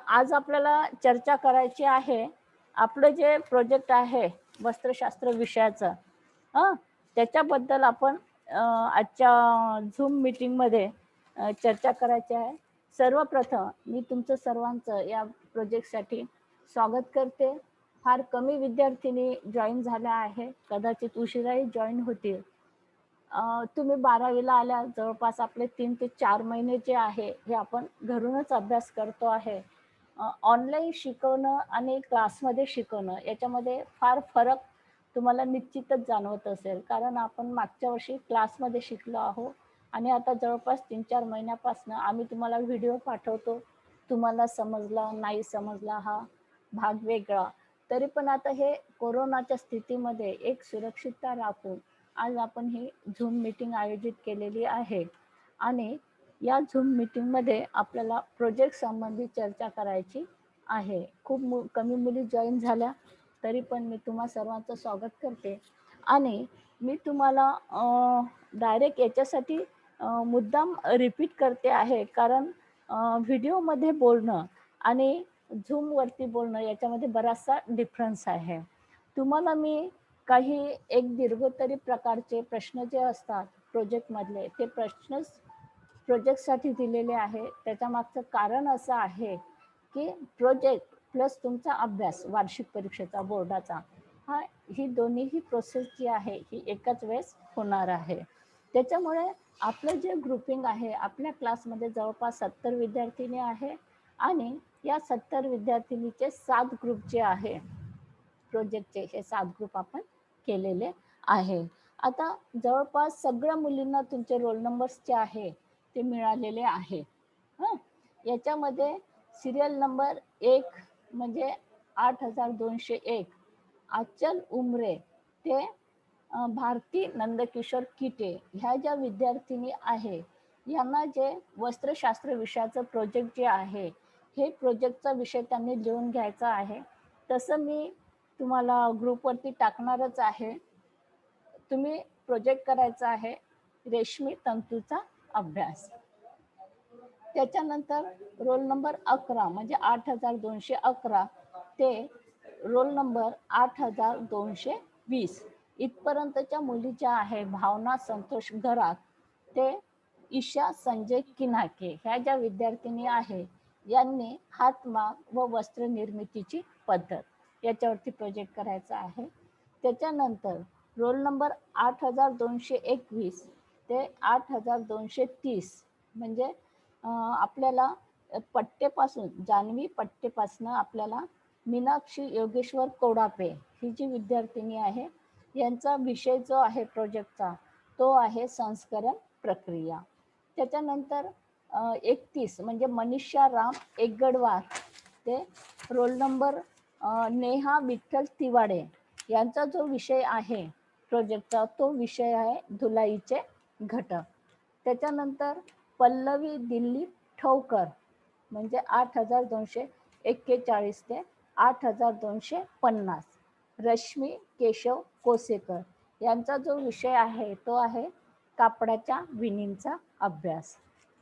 आज आपल्याला चर्चा करायची आहे. आपलं जे प्रोजेक्ट आहे वस्त्रशास्त्र विषयाचं, हं, त्याच्याबद्दल आपण आजच्या Zoom मीटिंगमध्ये चर्चा करायची आहे. सर्वप्रथम मी तुमचं सर्वांचं या प्रोजेक्टसाठी स्वागत करते. फार कमी विद्यार्थिनी जॉइन झाल्या आहे. कदाचित उशिराही जॉइन होतील. तुम्ही 12वीला आल्या, जवळपास आपले 3 ते 4 महिने जे आहे, हे आपण घरूनच अभ्यास करतो आहे. ऑनलाईन शिकवणं आणि क्लासमध्ये शिकवणं याच्यामध्ये फार फरक तुम्हाला निश्चितच जाणवत असेल. कारण आपण मागच्या वर्षी क्लासमध्ये शिकलो आहोत आणि आता जवळपास 3-4 महिन्यापासून आम्ही तुम्हाला व्हिडिओ पाठवतो. तुम्हाला समजला, नाही समजला हा भाग वेगळा. तरी पण आता हे कोरोनाच्या स्थितीमध्ये एक सुरक्षितता राखून आज आपण ही Zoom मीटिंग आयोजित केलेली आहे आणि या Zoom मीटिंगमध्ये आपल्याला प्रोजेक्ट संबंधी चर्चा करायची आहे. खूप कमी मुली जॉइन झाल्या, तरी पण मी तुम्हा सर्वांचं स्वागत करते आणि मी तुम्हाला डायरेक्ट याच्यासाठी मुद्दाम रिपीट करते आहे, कारण व्हिडिओमध्ये बोलणं आणि Zoomवरती बोलणं याच्यामध्ये बराचसा डिफरन्स आहे. तुम्हाला मी काही एक दीर्घोत्तरी प्रकारचे प्रश्न जे असतात प्रोजेक्टमधले, ते प्रोजेक्टसाठी दिलेले आहे. त्याच्यामागचं कारण असं आहे, की प्रोजेक्ट प्लस तुमचा अभ्यास वार्षिक परीक्षेचा बोर्डाचा, ही दोन्हीही प्रोसेस जी आहे ही एकाच वेळेस होणार आहे. त्याच्यामुळे आपलं जे ग्रुपिंग आहे, आपल्या क्लासमध्ये जवळपास 70 विद्यार्थिनी आहे आणि या 70 विद्यार्थिनीचे 7 ग्रुप जे आहे प्रोजेक्टचे, हे 7 ग्रुप आपण केलेले आहे. आता जवळपास सगळ्या मुलींना तुमचे रोल नंबर्स जे आहे ते मिळालेले आहे. याच्यामध्ये सिरियल नंबर 1 म्हणजे 8201 आचल उमरे ते भारती नंदकिशोर किटे ह्या ज्या विद्यार्थिनी आहे, यांना जे वस्त्रशास्त्र विषयाचं प्रोजेक्ट जे आहे, हे प्रोजेक्टचा विषय त्यांनी लिहून घ्यायचा आहे. तसं मी तुम्हाला ग्रुपवरती टाकणारच आहे. तुम्ही प्रोजेक्ट करायचा आहे रेशमी तंतूचा अभ्यास. त्याच्यानंतर रोल नंबर 11 म्हणजे 8211 ते रोल नंबर 8220 इथपर्यंतच्या मुली ज्या आहे, भावना संतोष घरात ते ईशा संजय किनाके ह्या ज्या विद्यार्थिनी आहे, यांनी हातमाग व वस्त्र निर्मितीची पद्धत याच्यावरती प्रोजेक्ट करायचा आहे. त्याच्यानंतर रोल नंबर 8221 ते 8230 म्हणजे आपल्याला पट्टेपासून जान्हवी पट्टेपासून आपल्याला मीनाक्षी योगेश्वर कोडापे ही जी विद्यार्थिनी आहे, यांचा विषय जो आहे प्रोजेक्टचा तो आहे संस्करण प्रक्रिया. त्याच्यानंतर 31 म्हणजे मनीषा राम एकगडवार ते रोल नंबर नेहा विठ्ठल तिवाडे यांचा जो विषय आहे प्रोजेक्टचा, तो विषय आहे धुलाईचे घटक. त्याच्यानंतर पल्लवी दिलीप ठवकर म्हणजे 8241 ते 8250 रश्मी केशव कोसेकर यांचा जो विषय आहे तो आहे कापडाच्या विणीचा अभ्यास.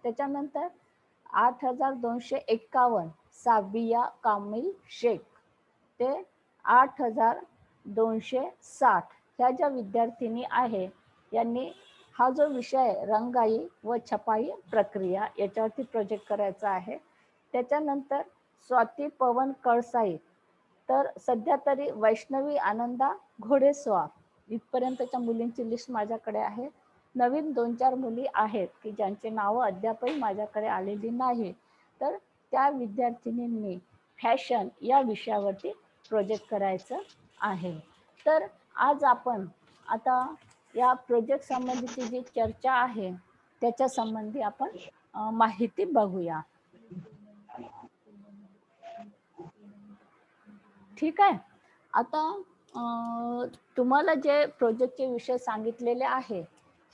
त्याच्यानंतर 8251 साबिया कामिल शेख ते 8260 ह्या ज्या विद्यार्थिनी आहे, यांनी हा जो विषय रंगाई व छपाई प्रक्रिया याच्यावरती प्रोजेक्ट करायचा आहे. त्याच्यानंतर स्वाती पवन कळसाई तर सध्या तरी वैष्णवी आनंदा घोडेस्वार इथपर्यंतच्या मुलींची लिस्ट माझ्याकडे आहे. नवीन 2-4 मुली आहेत की ज्यांचे नावं अद्यापही माझ्याकडे आलेली नाही, तर त्या विद्यार्थिनींनी फॅशन या विषयावरती प्रोजेक्ट करायचं आहे. तर आज आपण आता या प्रोजेक्ट संबंधीची जी चर्चा आहे त्याच्या संबंधी आपण माहिती बघूया. ठीक आहे. आता तुम्हाला जे प्रोजेक्टचे विषय सांगितलेले आहे,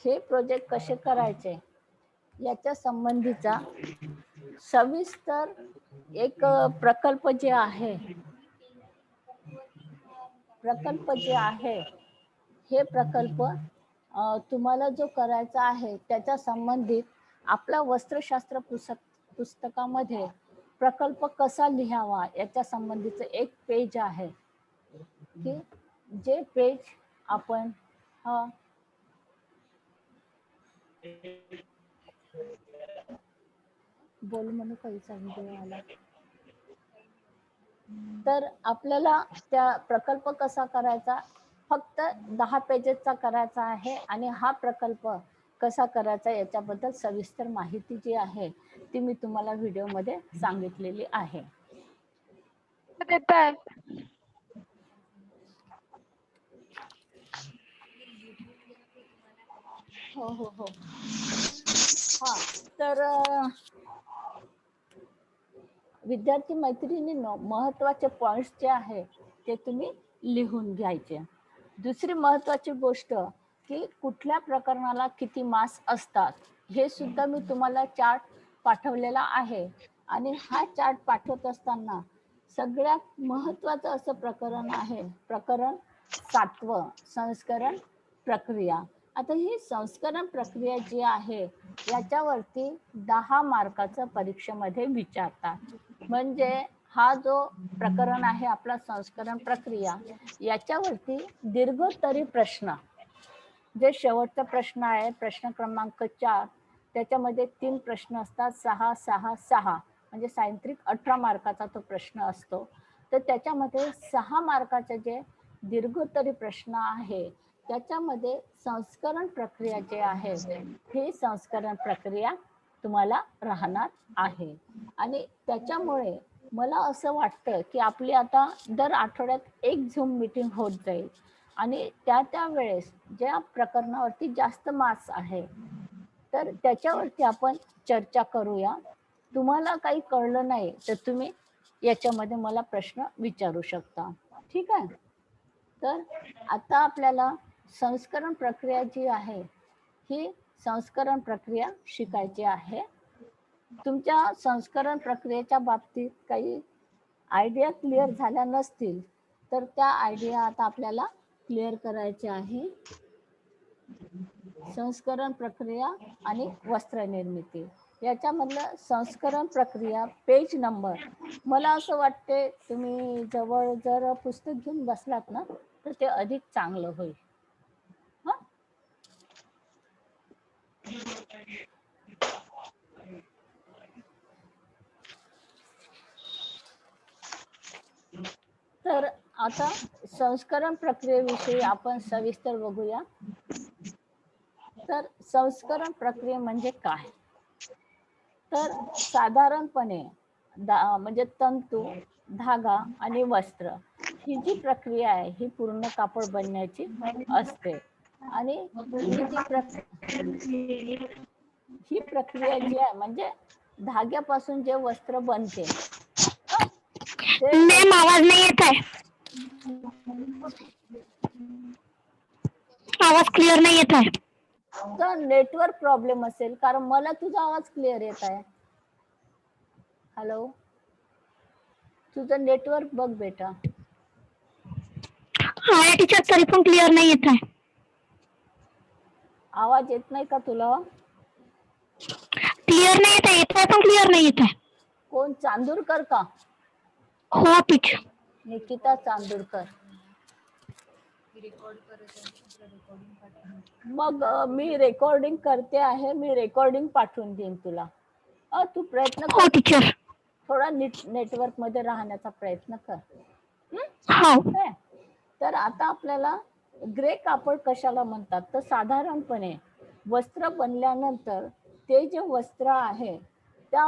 हे प्रोजेक्ट कसे करायचे याच्या संबंधीचा सविस्तर एक प्रकल्प जे आहे हे प्रकल्प तुम्हाला जो करायचा आहे त्याच्या संबंधित आपल्या वस्त्रशास्त्र पुस्तकामध्ये प्रकल्प कसा लिहावा याच्या संबंधीचं एक पेज आहे की जे पेज आपण बोल म्हणून कधीचा व्हिडिओ आला. तर आपल्याला त्या प्रकल्प कसा करायचा फक्त 10 पेजेसचा करायचा आहे आणि हा प्रकल्प कसा करायचा याच्याबद्दल सविस्तर माहिती जी आहे ती मी तुम्हाला व्हिडिओमध्ये सांगितलेली आहे. हो हो हो हा तर विद्यार्थी मैत्रिणींनो महत्वाचे पॉइंट्स जे आहे ते तुम्ही लिहून घ्यायचे. दुसरी महत्वाची गोष्ट की कुठल्या प्रकरणाला किती मार्क्स असतात हे सुद्धा मी तुम्हाला चार्ट पाठवलेला आहे आणि हा चार्ट पाठवत असताना सगळ्यात महत्वाचं असं प्रकरण आहे प्रकरण 7वं संस्करण प्रक्रिया. आता ही संस्करण प्रक्रिया जी आहे याच्यावरती 10 मार्काचं परीक्षेमध्ये विचारतात. म्हणजे हा जो प्रकरण आहे आपला संस्करण प्रक्रिया याच्यावरती दीर्घोत्तरी प्रश्न जे शेवटचा प्रश्न आहे प्रश्न क्रमांक 4 त्याच्यामध्ये 3 प्रश्न असतात 6 6 6 म्हणजे सायंत्रिक 18 मार्काचा तो प्रश्न असतो. तर त्याच्यामध्ये 6 मार्काचे जे दीर्घोत्तरी प्रश्न आहे त्याच्यामध्ये संस्करण प्रक्रिया जे आहे ही संस्करण प्रक्रिया तुम्हाला राहणार आहे. आणि त्याच्यामुळे मला असं वाटतं की आपली आता दर आठवड्यात एक झूम मीटिंग होत जाईल आणि त्या वेळेस ज्या प्रकरणावरती जास्त मार्क्स आहे तर त्याच्यावरती आपण चर्चा करूया. तुम्हाला काही कळलं नाही तर तुम्ही याच्यामध्ये मला प्रश्न विचारू शकता. ठीक आहे. तर आता आपल्याला संस्करण प्रक्रिया जी आहे ही संस्करण प्रक्रिया शिकायची आहे. तुमच्या संस्करण प्रक्रियेच्या बाबतीत काही आयडिया क्लिअर झाल्या नसतील तर त्या आयडिया आता आपल्याला क्लिअर करायचे आहे. संस्करण प्रक्रिया आणि वस्त्र निर्मिती याच्यामधलं संस्करण प्रक्रिया पेज नंबर मला असं वाटते तुम्ही जवळ जर पुस्तक घेऊन बसलात ना तर ते अधिक चांगलं होईल. हा तर आता संस्करण प्रक्रियेविषयी आपण सविस्तर बघूया. तर संस्करण प्रक्रिया म्हणजे काय तर साधारणपणे म्हणजे तंतू धागा आणि वस्त्र ही जी प्रक्रिया आहे ही पूर्ण कापड बनण्याची असते आणि ही प्रक्रिया जी आहे म्हणजे धाग्यापासून जे वस्त्र बनते मॅम आवाज नाही येत आहे. आवाज क्लिअर नाही येत आहे. तर नेटवर्क प्रॉब्लेम असेल कारण मला तुझा आवाज क्लिअर येत आहे. हॅलो तुझं नेटवर्क बघ बेटा. हा टीचर तरी पण क्लिअर नाही येत आहे. आवाज येत नाही का तुला? क्लिअर नाही येत आहे. येत आहे पण क्लिअर नाही येत आहे. कोण चांदूरकर का? हो टीचर. निकिता चांदूरकर. मग मी रेकॉर्डिंग करते आहे मी रेकॉर्डिंग पाठवून देईन तुला. तू प्रयत्न कर. हो टीचर. थोडा नेटवर्क मध्ये राहण्याचा प्रयत्न कर. हो. तर आता आपल्याला ग्रे कापड कशाला म्हणतात तर साधारणपणे वस्त्र बनल्यानंतर ते जे वस्त्र आहे त्या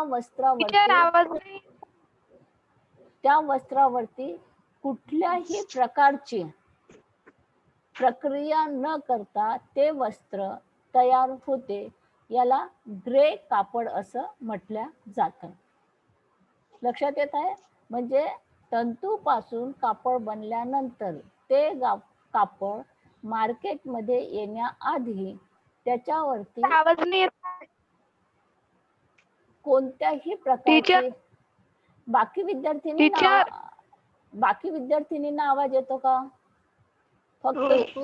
वस्त्रावरती कुठल्याही प्रकारची प्रक्रिया न करता ते वस्त्र तयार होते याला ग्रे कापड असं म्हटलं जातं. लक्षात येत आहे. म्हणजे तंतूपासून कापड बनल्यानंतर ते कापड मार्केटमध्ये येण्याआधी त्याच्यावरती कोणत्याही प्रकारचे बाकी विद्यार्थिनींना आवाज येतो का? फक्त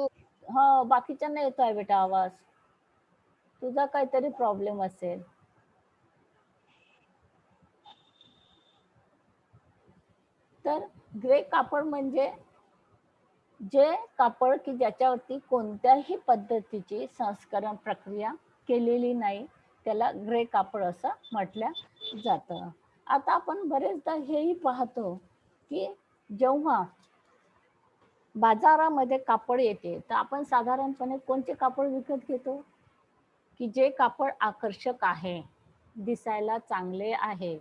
हा बाकीच्यांना येतो आहे बेटा आवाज. तुझा काहीतरी प्रॉब्लेम असेल. तर ग्रे कापड म्हणजे जे कापड की ज्याच्यावरती कोणत्याही पद्धतीची संस्करण प्रक्रिया केलेली नाही, त्याला ग्रे कापड असं म्हटलं जातं. आता आपण बरेचदा हेही पाहतो की जेव्हा बाजारामध्ये कापड येते, तर आपण साधारणपणे कोणते कापड विकत घेतो? की जे कापड आकर्षक आहे, दिसायला चांगले आहे,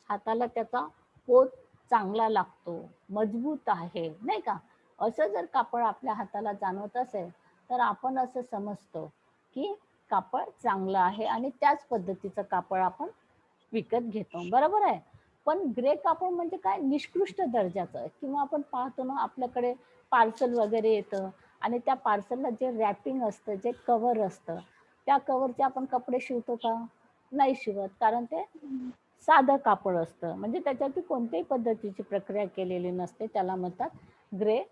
हाताला त्याचा पोत चांगला लागतो, मजबूत आहे, नाही का? असं जर कापड आपल्या हाताला जाणवत असेल, तर आपण असं समजतो की कापड चांगलं आहे आणि त्याच पद्धतीचं कापड आपण विकत घेतो, बरोबर आहे. पण ग्रे कापड म्हणजे काय? निकृष्ट दर्जाचं. किंवा आपण पाहतो ना, आपल्याकडे पार्सल वगैरे येतं आणि त्या पार्सलला जे रॅपिंग असतं, जे कव्हर असतं, त्या कव्हरचे आपण कपडे शिवतो का? नाही शिवत, कारण ते साधं कापड असतं, म्हणजे त्याच्यावरती कोणत्याही पद्धतीची प्रक्रिया केलेली नसते, त्याला म्हणतात ग्रे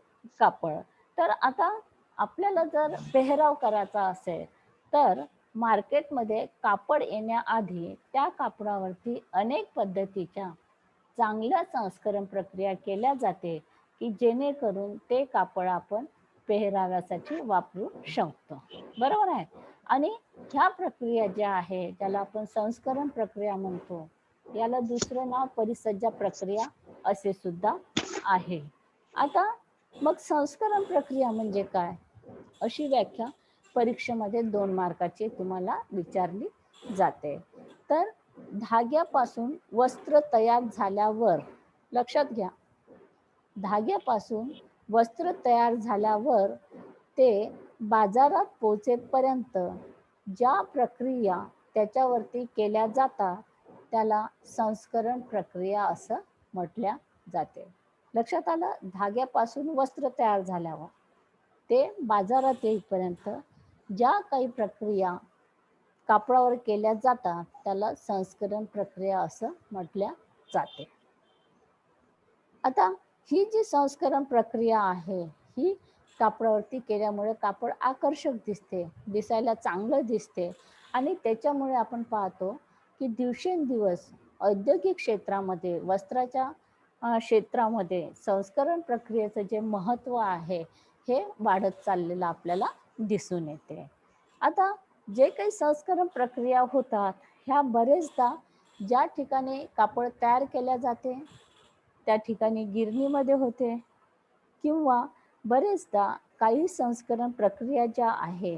कापड. तर आता आपल्याला जर पेहराव करायचा असेल, तर मार्केटमध्ये कापड येण्याआधी त्या कापडावरती अनेक पद्धतीच्या चांगल्या संस्करण प्रक्रिया केल्या जाते, की जेणेकरून ते कापड आपण पेहराव्यासाठी वापरू शकतो, बरोबर आहे. आणि ह्या प्रक्रिया ज्या आहे, ज्याला आपण संस्करण प्रक्रिया म्हणतो, याला दुसरं नाव परिसज्जा प्रक्रिया असे सुद्धा आहे. आता मग संस्करण प्रक्रिया म्हणजे काय? अशी व्याख्या परीक्षेमध्ये 2 मार्काची तुम्हाला विचारली जाते. तर धाग्यापासून वस्त्र तयार झाल्यावर, लक्षात घ्या, धाग्यापासून वस्त्र तयार झाल्यावर ते बाजारात पोहोचेपर्यंत ज्या प्रक्रिया त्याच्यावरती केल्या जातात, त्याला संस्करण प्रक्रिया असं म्हटल्या जाते. लक्षात आलं? धाग्यापासून वस्त्र तयार झाल्यावर ते बाजारात येईपर्यंत ज्या काही प्रक्रिया कापडावर केल्या जातात, त्याला संस्करण प्रक्रिया असं म्हटल्या जाते. आता ही जी संस्करण प्रक्रिया आहे, ही कापडावरती केल्यामुळे कापड आकर्षक दिसते, दिसायला चांगलं दिसते आणि त्याच्यामुळे आपण पाहतो की दिवसेंदिवस औद्योगिक क्षेत्रामध्ये, वस्त्राच्या क्षेत्रामध्ये संस्करण प्रक्रियेचं जे महत्त्व आहे, हे वाढत चाललेलं आपल्याला दिसून येते. आता जे काही संस्करण प्रक्रिया होतात, ह्या बरेचदा ज्या ठिकाणी कापड तयार केल्या जाते, त्या ठिकाणी गिरणीमध्ये होते, किंवा बरेचदा काही संस्करण प्रक्रिया ज्या आहे,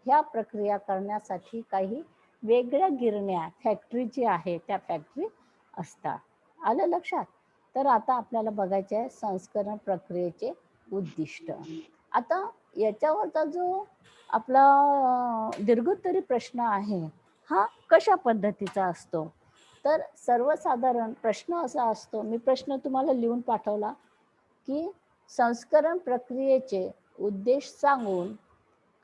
ह्या प्रक्रिया करण्यासाठी काही वेगळ्या गिरण्या, फॅक्टरी जी आहे, त्या फॅक्टरी असतात. आलं लक्षात? तर आता आपल्याला बघायचे आहे संस्करण प्रक्रियेचे उद्दिष्ट. आता याच्यावरचा जो आपला दीर्घोत्तरी प्रश्न आहे, हा कशा पद्धतीचा असतो? तर सर्वसाधारण प्रश्न असा असतो, मी प्रश्न तुम्हाला लिहून पाठवला, की संस्करण प्रक्रियेचे उद्देश सांगून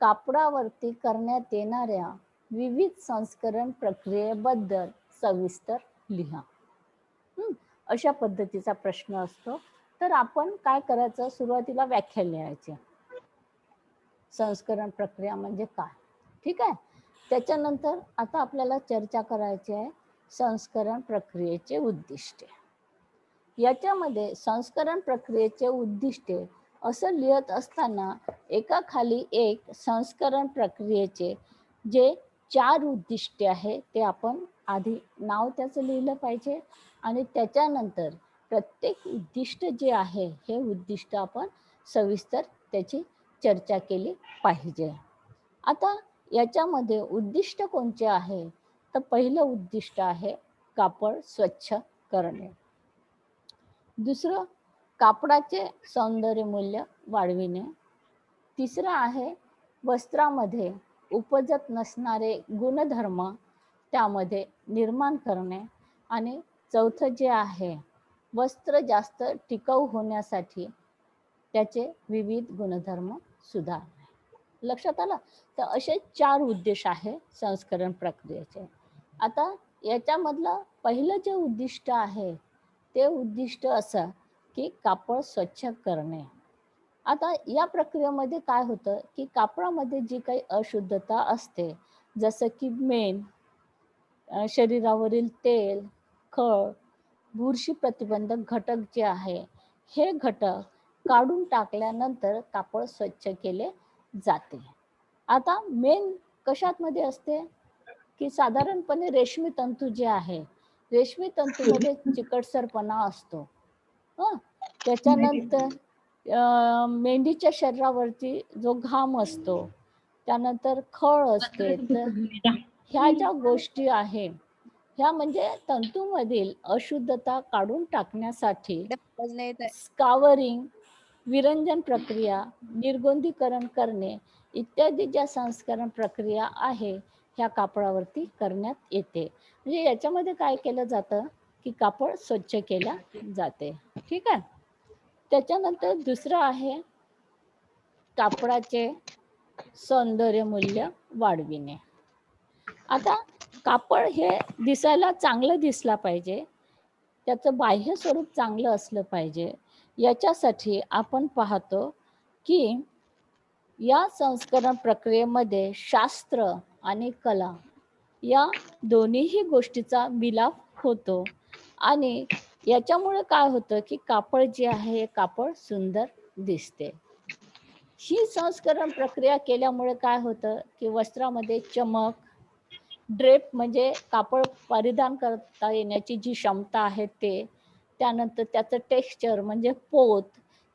कापडावरती करण्यात येणाऱ्या विविध संस्करण प्रक्रियेबद्दल सविस्तर लिहा. अशा पद्धतीचा प्रश्न असतो. तर आपण काय करायचं? सुरुवातीला व्याख्या लिहायची. संस्करण प्रक्रिया म्हणजे काय? ठीक आहे. त्याच्यानंतर आता आपल्याला चर्चा करायची आहे संस्करण प्रक्रियेचे उद्दिष्टे. याच्यामध्ये संस्करण प्रक्रियेचे उद्दिष्टे असं लिहत असताना एकाखाली एक संस्करण प्रक्रियेचे जे 4 उद्दिष्टे आहे, ते आपण आधी नाव त्याचं लिहिलं पाहिजे आणि त्याच्यानंतर प्रत्येक उद्दिष्ट जे आहे, हे उद्दिष्ट आपण सविस्तर त्याची चर्चा केली पाहिजे. आता याच्यामध्ये उद्दिष्ट कोणते आहे? तर पहिलं उद्दिष्ट आहे कापड स्वच्छ करणे. दुसरं कापडाचे सौंदर्यमूल्य वाढविणे. तिसरं आहे वस्त्रामध्ये उपजत नसणारे गुणधर्म त्यामध्ये निर्माण करणे. आणि चौथं जे आहे, वस्त्र जास्त टिकाऊ होण्यासाठी त्याचे विविध गुणधर्म सुधारणे. लक्षात आलं? तर असे 4 उद्देश आहे संस्करण प्रक्रियेचे. आता याच्यामधलं पहिलं जे उद्दिष्ट आहे, ते उद्दिष्ट असं की कापड स्वच्छ करणे. आता या प्रक्रियेमध्ये काय होतं की कापडामध्ये जी काही अशुद्धता असते, जसं की मेण, शरीरावरील तेल, खळ, बुरशी प्रतिबंधक घटक जे आहे, हे घटक काढून टाकल्यानंतर कापड स्वच्छ केले जाते. आता मेन कशात मध्ये असते की साधारणपणे रेशमी तंतू जे आहे, रेशमी तंतूमध्ये चिकटसरपणा असतो. त्याच्यानंतर मेंढीच्या शरीरावरती जो घाम असतो, त्यानंतर खळ असते. तर ह्या ज्या गोष्टी आहे, ह्या म्हणजे तंतूमधील अशुद्धता काढून टाकण्यासाठी स्कावरिंग, विरंजन प्रक्रिया, निर्गोंदीकरण करणे इत्यादी ज्या संस्करण प्रक्रिया आहे, ह्या कापडावरती करण्यात येते. म्हणजे याच्यामध्ये काय केलं जातं की कापड स्वच्छ केल्या जाते. ठीक आहे. त्याच्यानंतर दुसरं आहे कापडाचे सौंदर्य मूल्य वाढविणे. आता कापड हे दिसायला चांगलं दिसला पाहिजे, त्याचं बाह्य स्वरूप चांगलं असलं पाहिजे. याच्यासाठी आपण पाहतो की या संस्करण प्रक्रियेमध्ये शास्त्र आणि कला या दोन्हीही गोष्टीचा मिलाप होतो आणि याच्यामुळे काय होतं की कापड जे आहे, कापड सुंदर दिसते. ही संस्करण प्रक्रिया केल्यामुळे काय होतं की वस्त्रामध्ये चमक, ड्रेप म्हणजे कापड परिधान करता येण्याची जी क्षमता आहे ते, त्यानंतर त्याचं टेक्स्चर म्हणजे पोत,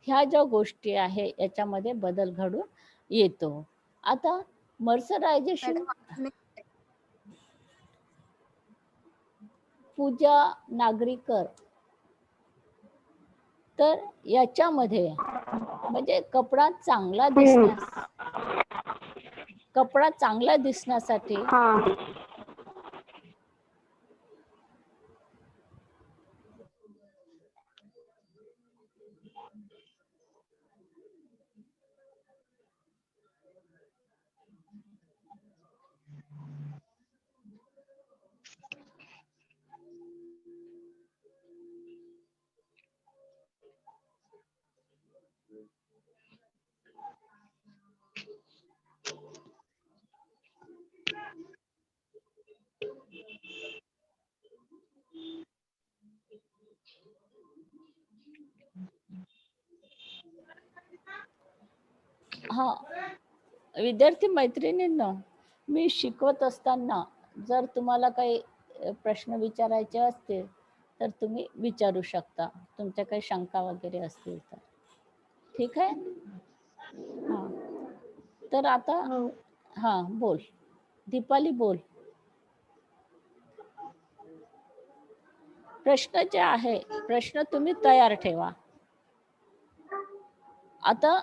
ह्या ज्या गोष्टी आहे याच्यामध्ये बदल घडून येतो. आता मर्सरायझेशन, पूजा नागरीकर, तर याच्यामध्ये म्हणजे कपडा चांगला दिसण्यासाठी हा विद्यार्थी मैत्रिणींनो, मी शिकवत असताना जर तुम्हाला काही प्रश्न विचारायचे असतील तर तुम्ही विचारू शकता, तुमच्या काही शंका वगैरे असतील तर. ठीक आहे. हां, तर आता हां बोल दीपाली, बोल. प्रश्न जे आहे, प्रश्न तुम्ही तयार ठेवा. आता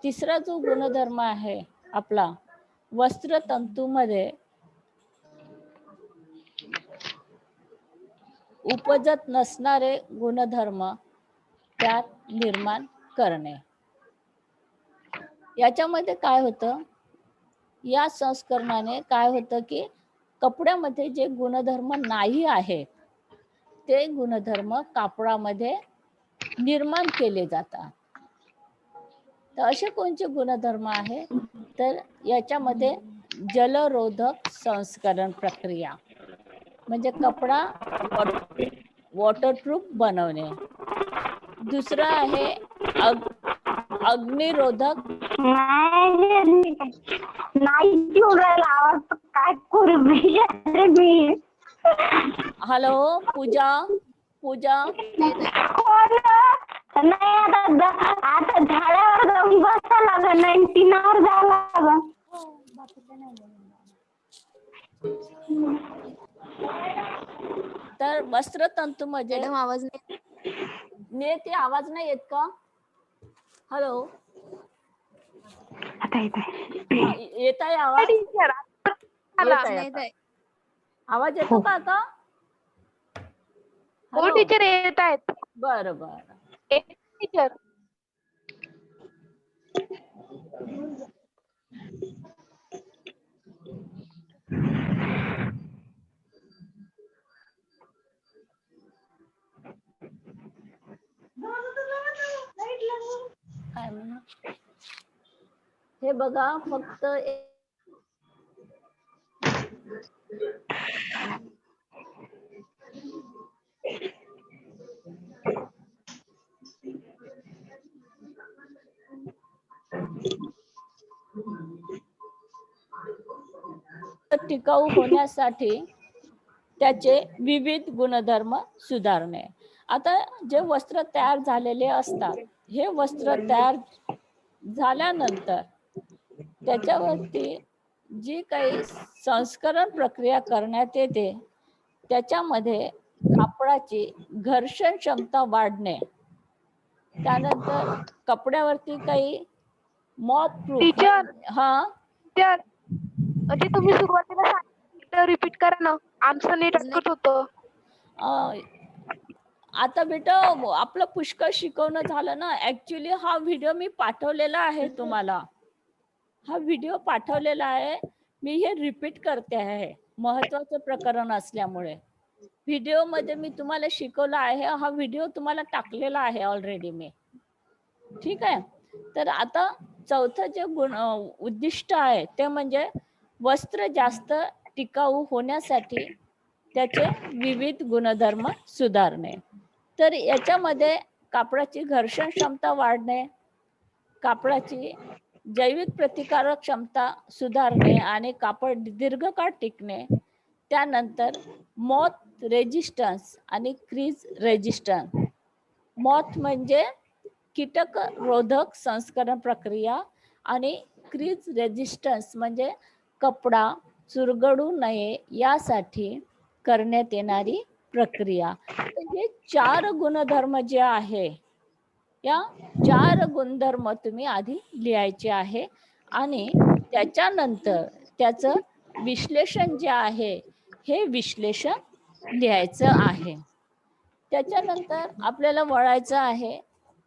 तिसरा जो गुणधर्म आहे आपला, वस्त्रतंतूमध्ये उपजत नसणारे गुणधर्म त्यात निर्माण करणे. याच्यामध्ये काय होतं, या संस्करणाने काय होतं की कपड्यामध्ये जे गुणधर्म नाही आहे ते गुणधर्म कापडामध्ये निर्माण केले जातात. तर असे कोणते गुणधर्म आहे, तर याच्यामध्ये जलरोधक संस्करण प्रक्रिया म्हणजे कपडा वॉटरप्रूफ बनवणे. दुसरं आहे अग्निरोधक. हॅलो पूजा, पूजा नाही, आता झाडावर जाऊन बसा लागल, 19वर जावं लागल. तर वस्त्रतंतू मध्ये आवाज ते आवाज नाही येत का? हॅलो, येत आहे आवाज? येत आहे. आवाज येतो का आता? हो टीचर, येत आहेत. बरं बरं. टीचर काय म्हणा, हे बघा फक्त टिकाऊ होण्यासाठी त्याचे विविध गुणधर्म सुधारणे. आता जे वस्त्र तयार झालेले असतात, हे वस्त्र तयार झाल्यानंतर त्याच्यावरती जी काही संस्करण प्रक्रिया करण्यात येते, त्याच्यामध्ये कापडाची घर्षण क्षमता वाढणे, त्यानंतर कपड्यावरती काही मॉप प्रूफ टीचर हा टीचर म्हणजे तुम्ही सुरुवातीला सांगितलं रिपीट करा ना, आमचं नेट अटकत होतं. अं, आता बेटा आपलं पुष्कळ शिकवणं झालं ना. ऍक्च्युली हा व्हिडिओ मी पाठवलेला आहे तुम्हाला, हा व्हिडिओ पाठवलेला आहे. मी हे रिपीट करते आहे महत्वाचं प्रकरण असल्यामुळे. व्हिडिओ मध्ये मी तुम्हाला शिकवलं आहे, हा व्हिडिओ तुम्हाला टाकलेला आहे ऑलरेडी मी. ठीक आहे. तर आता चौथं जे उद्दिष्ट आहे ते म्हणजे वस्त्र जास्त टिकाऊ होण्यासाठी त्याचे विविध गुणधर्म सुधारणे. तर याच्यामध्ये कापडाची घर्षण क्षमता वाढणे, कापडाची जैविक प्रतिकारक क्षमता सुधारणे आणि कापड दीर्घकाळ टिकणे, त्यानंतर मॉथ रेजिस्टन्स आणि क्रीज रेजिस्टन्स. मॉथ म्हणजे कीटक रोधक संस्करण प्रक्रिया आणि क्रीज रेजिस्टन्स म्हणजे कपडा चुरगडू नये यासाठी करण्यात येणारी प्रक्रिया. तर हे 4 गुणधर्म जे आहे, या 4 गुणधर्म तुम्ही आधी लिहायचे आहे आणि त्याच्यानंतर त्याचं विश्लेषण जे आहे, हे विश्लेषण लिहायचं आहे. त्याच्यानंतर आपल्याला वळायचं आहे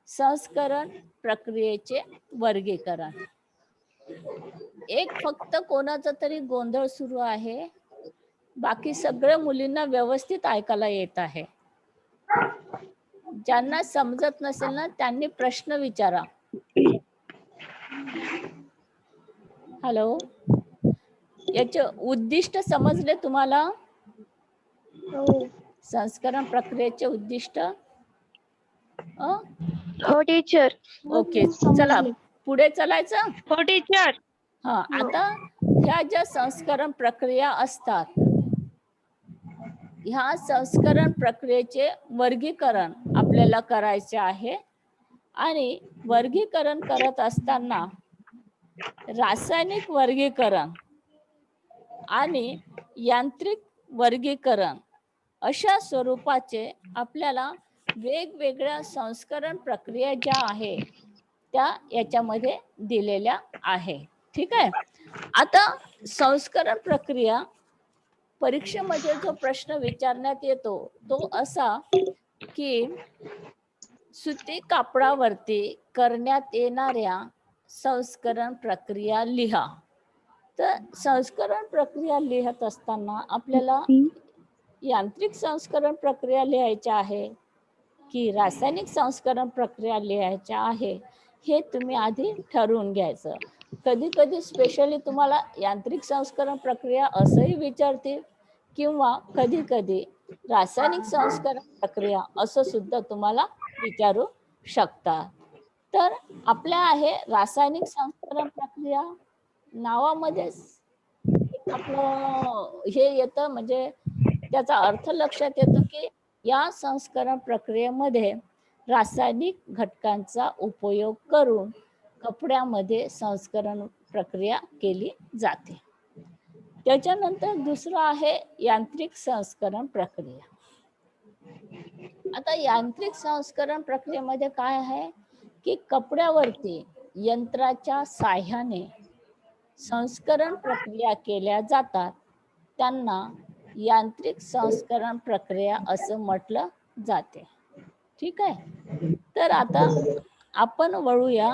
संस्करण प्रक्रियेचे वर्गीकरण. एक फक्त कोणाचा तरी गोंधळ सुरू आहे, बाकी सगळ्या मुलींना व्यवस्थित ऐकायला येत आहे. ज्यांना समजत नसेल ना त्यांनी प्रश्न विचारा. हॅलो, याचे उद्दिष्ट समजले तुम्हाला? संस्करण प्रक्रियेचे उद्दिष्ट? हो टीचर. ओके, चला पुढे चालायचं. हो टीचर. हा, आता ह्या ज्या संस्करण प्रक्रिया असतात, ह्या संस्करण प्रक्रियेचे वर्गीकरण आपल्याला करायचे आहे. आणि वर्गीकरण करत असताना रासायनिक वर्गीकरण आणि यांत्रिक वर्गीकरण अशा स्वरूपाचे आपल्याला वेगवेगळ्या संस्करण प्रक्रिया ज्या आहे त्या याच्यामध्ये दिलेल्या आहे. ठीक आहे. आता संस्करण प्रक्रिया परीक्षेमध्ये जो प्रश्न विचारण्यात येतो तो असा की सुती कापडावरती करण्यात येणाऱ्या संस्करण प्रक्रिया लिहा. तर संस्करण प्रक्रिया लिहत असताना आपल्याला यांत्रिक संस्करण प्रक्रिया लिहायच्या आहे की रासायनिक संस्करण प्रक्रिया लिहायच्या आहे, हे तुम्ही आधी ठरवून घ्यायचं. कधी कधी स्पेशली तुम्हाला यांत्रिक संस्करण प्रक्रिया असंही विचारतील किंवा कधी कधी रासायनिक संस्करण प्रक्रिया असं सुद्धा तुम्हाला विचारू शकतात. तर आपल्या आहे रासायनिक संस्करण प्रक्रिया नावामध्येच आपलं हे येतं, म्हणजे त्याचा अर्थ लक्षात येतो की या संस्करण प्रक्रियेमध्ये रासायनिक घटकांचा उपयोग करून कपड्यामध्ये संस्करण प्रक्रिया केली जाते. त्याच्यानंतर दुसरं आहे यांत्रिक संस्करण प्रक्रिया. आता यांत्रिक संस्करण प्रक्रियेमध्ये काय आहे की कपड्यावरती यंत्राच्या साह्याने संस्करण प्रक्रिया केल्या जातात, त्यांना यांत्रिक संस्करण प्रक्रिया असं म्हटलं जाते. ठीक आहे. तर आता आपण वळूया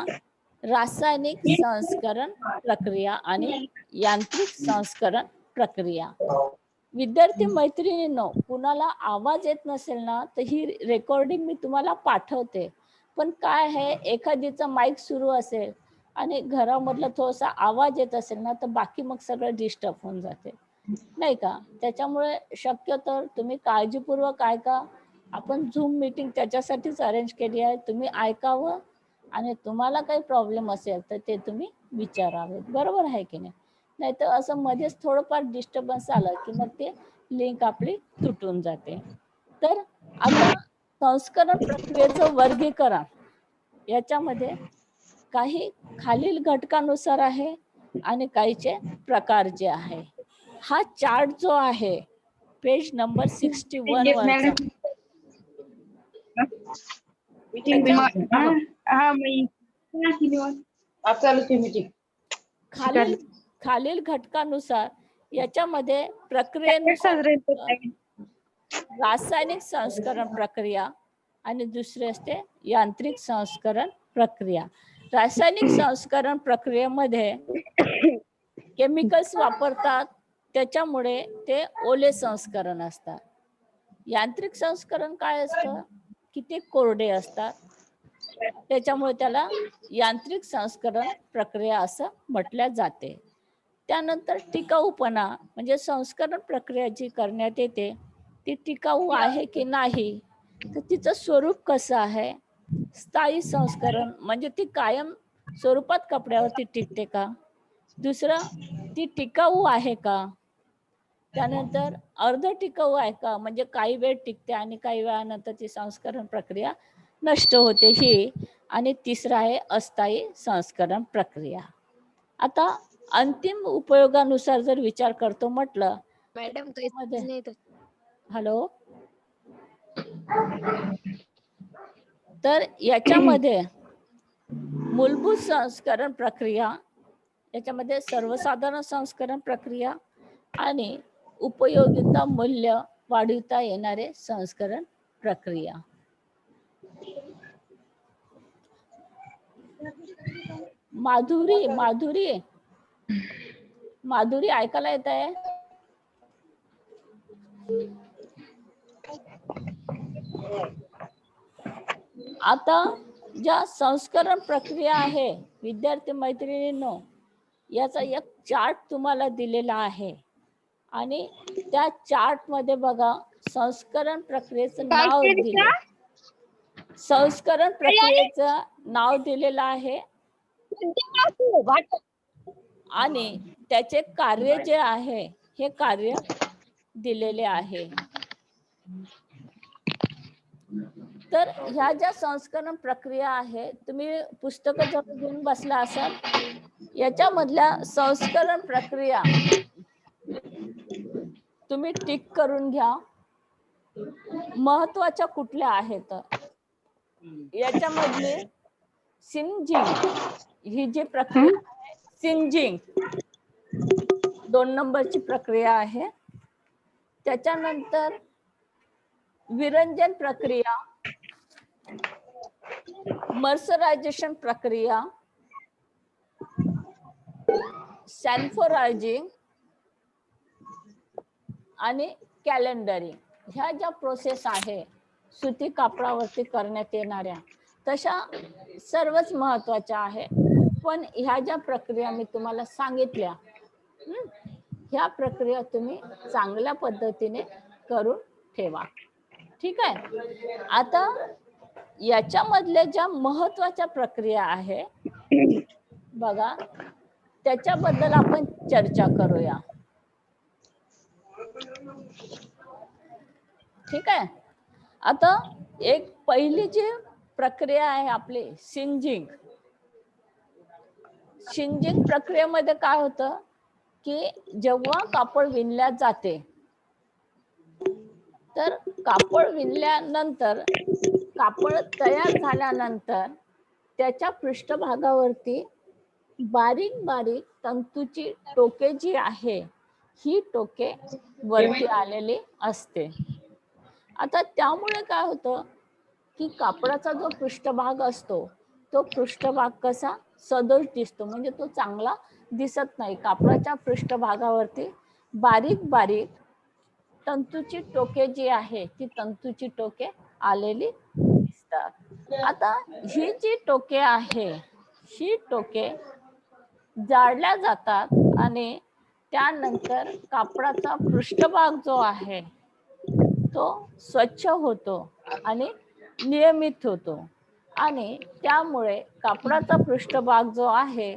रासायनिक संस्करण प्रक्रिया आणि यांत्रिक संस्करण प्रक्रिया. विद्यार्थी मैत्रिणींनो, कुणाला आवाज येत नसेल ना तर ही रेकॉर्डिंग मी तुम्हाला पाठवते. पण काय आहे, एखादीचा माईक सुरू असेल आणि घरामधला थोडासा आवाज येत असेल ना तर बाकी मग सगळं डिस्टर्ब होऊन जाते, नाही का? त्याच्यामुळे शक्यतो तुम्ही काळजीपूर्वक ऐका. आपण झूम मीटिंग त्याच्यासाठीच अरेंज केली आहे. तुम्ही ऐकावं आणि तुम्हाला काही प्रॉब्लेम असेल तर ते तुम्ही विचारावे. बरोबर आहे की नाही? नाही तर असं मध्येच थोडंफार डिस्टर्बन्स आलं की मग ते लिंक आपली तुटून जाते. तर आता संस्करण प्रक्रियेचं वर्गीकरण याच्यामध्ये काही खालील घटकानुसार आहे आणि काहीचे प्रकार जे आहे. हा चार्ट जो आहे पेज नंबर 61 वरचा खालील खालील घटकानुसार याच्यामध्ये प्रक्रियेनुसार रासायनिक संस्करण प्रक्रिया आणि दुसरे असते यांत्रिक संस्करण प्रक्रिया. रासायनिक संस्करण प्रक्रियेमध्ये केमिकल्स वापरतात, त्याच्यामुळे ते ओले संस्करण असतात. यांत्रिक संस्करण काय असतं की ते कोरडे असतात, त्याच्यामुळे त्याला यांत्रिक संस्करण प्रक्रिया असं म्हटल्या जाते. त्यानंतर टिकाऊपणा म्हणजे संस्करण प्रक्रिया जी करण्यात येते ती टिकाऊ आहे की नाही, तर तिचं स्वरूप कसं आहे. स्थायी संस्करण म्हणजे ती कायम स्वरूपात कपड्यावरती टिकते का. दुसरं, ती टिकाऊ आहे का. त्यानंतर अर्ध टिकाऊ आहे का, म्हणजे काही वेळ टिकते आणि काही वेळानंतर ती संस्करण प्रक्रिया नष्ट होते ही. आणि तिसरं आहे अस्थायी संस्करण प्रक्रिया. आता अंतिम उपयोगानुसार जर विचार करतो म्हटलं मॅडम मध्ये नाही हॅलो, तर याच्यामध्ये मूलभूत संस्करण प्रक्रिया, याच्यामध्ये सर्वसाधारण संस्करण प्रक्रिया आणि उपयोगिता मूल्य वाढवता येणारे संस्करण प्रक्रिया. माधुरी माधुरी माधुरी ऐकायला येत आहे. आता ज्या संस्करण प्रक्रिया आहे विद्यार्थी मैत्रिणींनो, याचा एक चार्ट तुम्हाला दिलेला आहे आणि त्या चार्ट मध्ये बघा संस्करण प्रक्रियेचं नाव दिले, संस्करण प्रक्रियेचं नाव दिलेलं आहे आणि त्याचे कार्य जे आहे हे कार्य दिलेले आहे. तर ह्या ज्या संस्करण प्रक्रिया आहे, तुम्ही पुस्तकं जवळ घेऊन बसला असाल, याच्यामधल्या संस्करण प्रक्रिया तुम्ही टिक करून घ्या. महत्वाच्या कुठल्या आहेत याच्यामधली सिंजिंग ही जी प्रक्रिया आहे, सिंजिंग 2 नंबरची प्रक्रिया आहे. त्याच्यानंतर विरंजन प्रक्रिया, मर्सरायझेशन प्रक्रिया, सॅल्फोरायझिंग आणि कॅलेंडरिंग, ह्या ज्या प्रोसेस आहे सुती कापडावरती करण्यात येणाऱ्या, तशा सर्वच महत्वाच्या आहे. पण ह्या ज्या प्रक्रिया मी तुम्हाला सांगितल्या, ह्या प्रक्रिया तुम्ही चांगल्या पद्धतीने करून ठेवा. ठीक आहे. आता याच्यामधल्या ज्या महत्वाच्या प्रक्रिया आहे बघा, त्याच्याबद्दल आपण चर्चा करूया. ठीक आहे. आता एक पहिली जी प्रक्रिया आहे आपली सिंजिंग. सिंजिंग प्रक्रियेमध्ये काय होतं की जेव्हा कापड विणल्या जाते, तर कापड विणल्यानंतर कापड तयार झाल्यानंतर त्याच्या पृष्ठभागावरती बारीक बारीक तंतूची टोके जी आहे ही टोके वरती आलेली असते. आता त्यामुळे काय होतं की कापडाचा जो पृष्ठभाग असतो तो पृष्ठभाग कसा सदोष दिसतो, म्हणजे तो चांगला दिसत नाही. कापडाच्या पृष्ठभागावरती बारीक बारीक तंतूची टोके जी आहे ती तंतूची टोके आलेली दिसतात. आता ही जी टोके आहे ही टोके जाळल्या जातात आणि त्यानंतर कापडाचा पृष्ठभाग जो आहे तो स्वच्छ होतो आणि नियमित होतो आणि त्यामुळे कापडाचा पृष्ठभाग जो आहे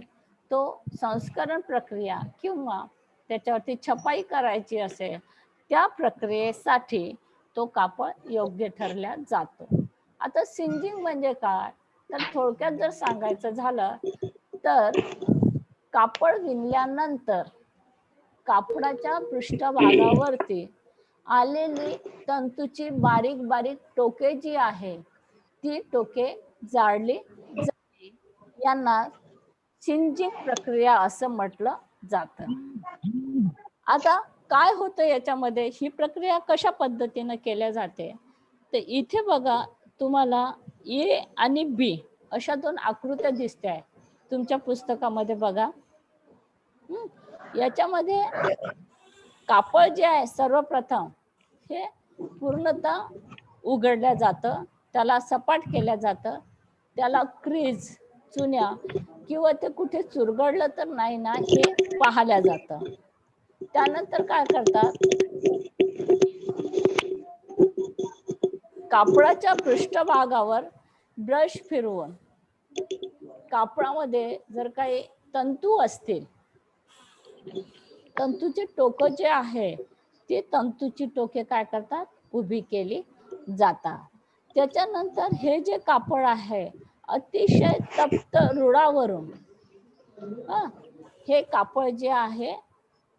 तो संस्करण प्रक्रिया किंवा त्याच्यावरती छपाई करायची असेल त्या प्रक्रियेसाठी तो कापड योग्य ठरला जातो. आता सिंजिंग म्हणजे काय, तर थोडक्यात जर सांगायचं झालं तर कापड विणल्यानंतर कापडाच्या पृष्ठभागावरती आलेली तंतूची बारीक बारीक टोके जी आहे ती टोके जाळली जाते. यांना सिंजिंग प्रक्रिया असं म्हटलं जातं. आता काय होतं याच्यामध्ये, ही प्रक्रिया कशा पद्धतीनं केल्या जाते, तर इथे बघा तुम्हाला ए आणि बी अशा दोन आकृत्या दिसते आहे तुमच्या पुस्तकामध्ये बघा. याच्यामध्ये कापड जे आहे सर्वप्रथम हे पूर्णतः उघडल्या जातं, त्याला सपाट केल्या जातं, त्याला क्रीज चुन्या किंवा ते कुठे चुरगडलं तर नाही ना हे पाहिल्या जातं. त्यानंतर काय करतात, कापडाच्या पृष्ठभागावर ब्रश फिरवून कापडामध्ये जर काही तंतू असतील, तंतूचे टोकं जे आहे ते तंतूची टोके काय करतात, उभी केली जातात. त्याच्यानंतर हे जे कापड आहे अतिशय तप्त रुळावरून हे कापड जे आहे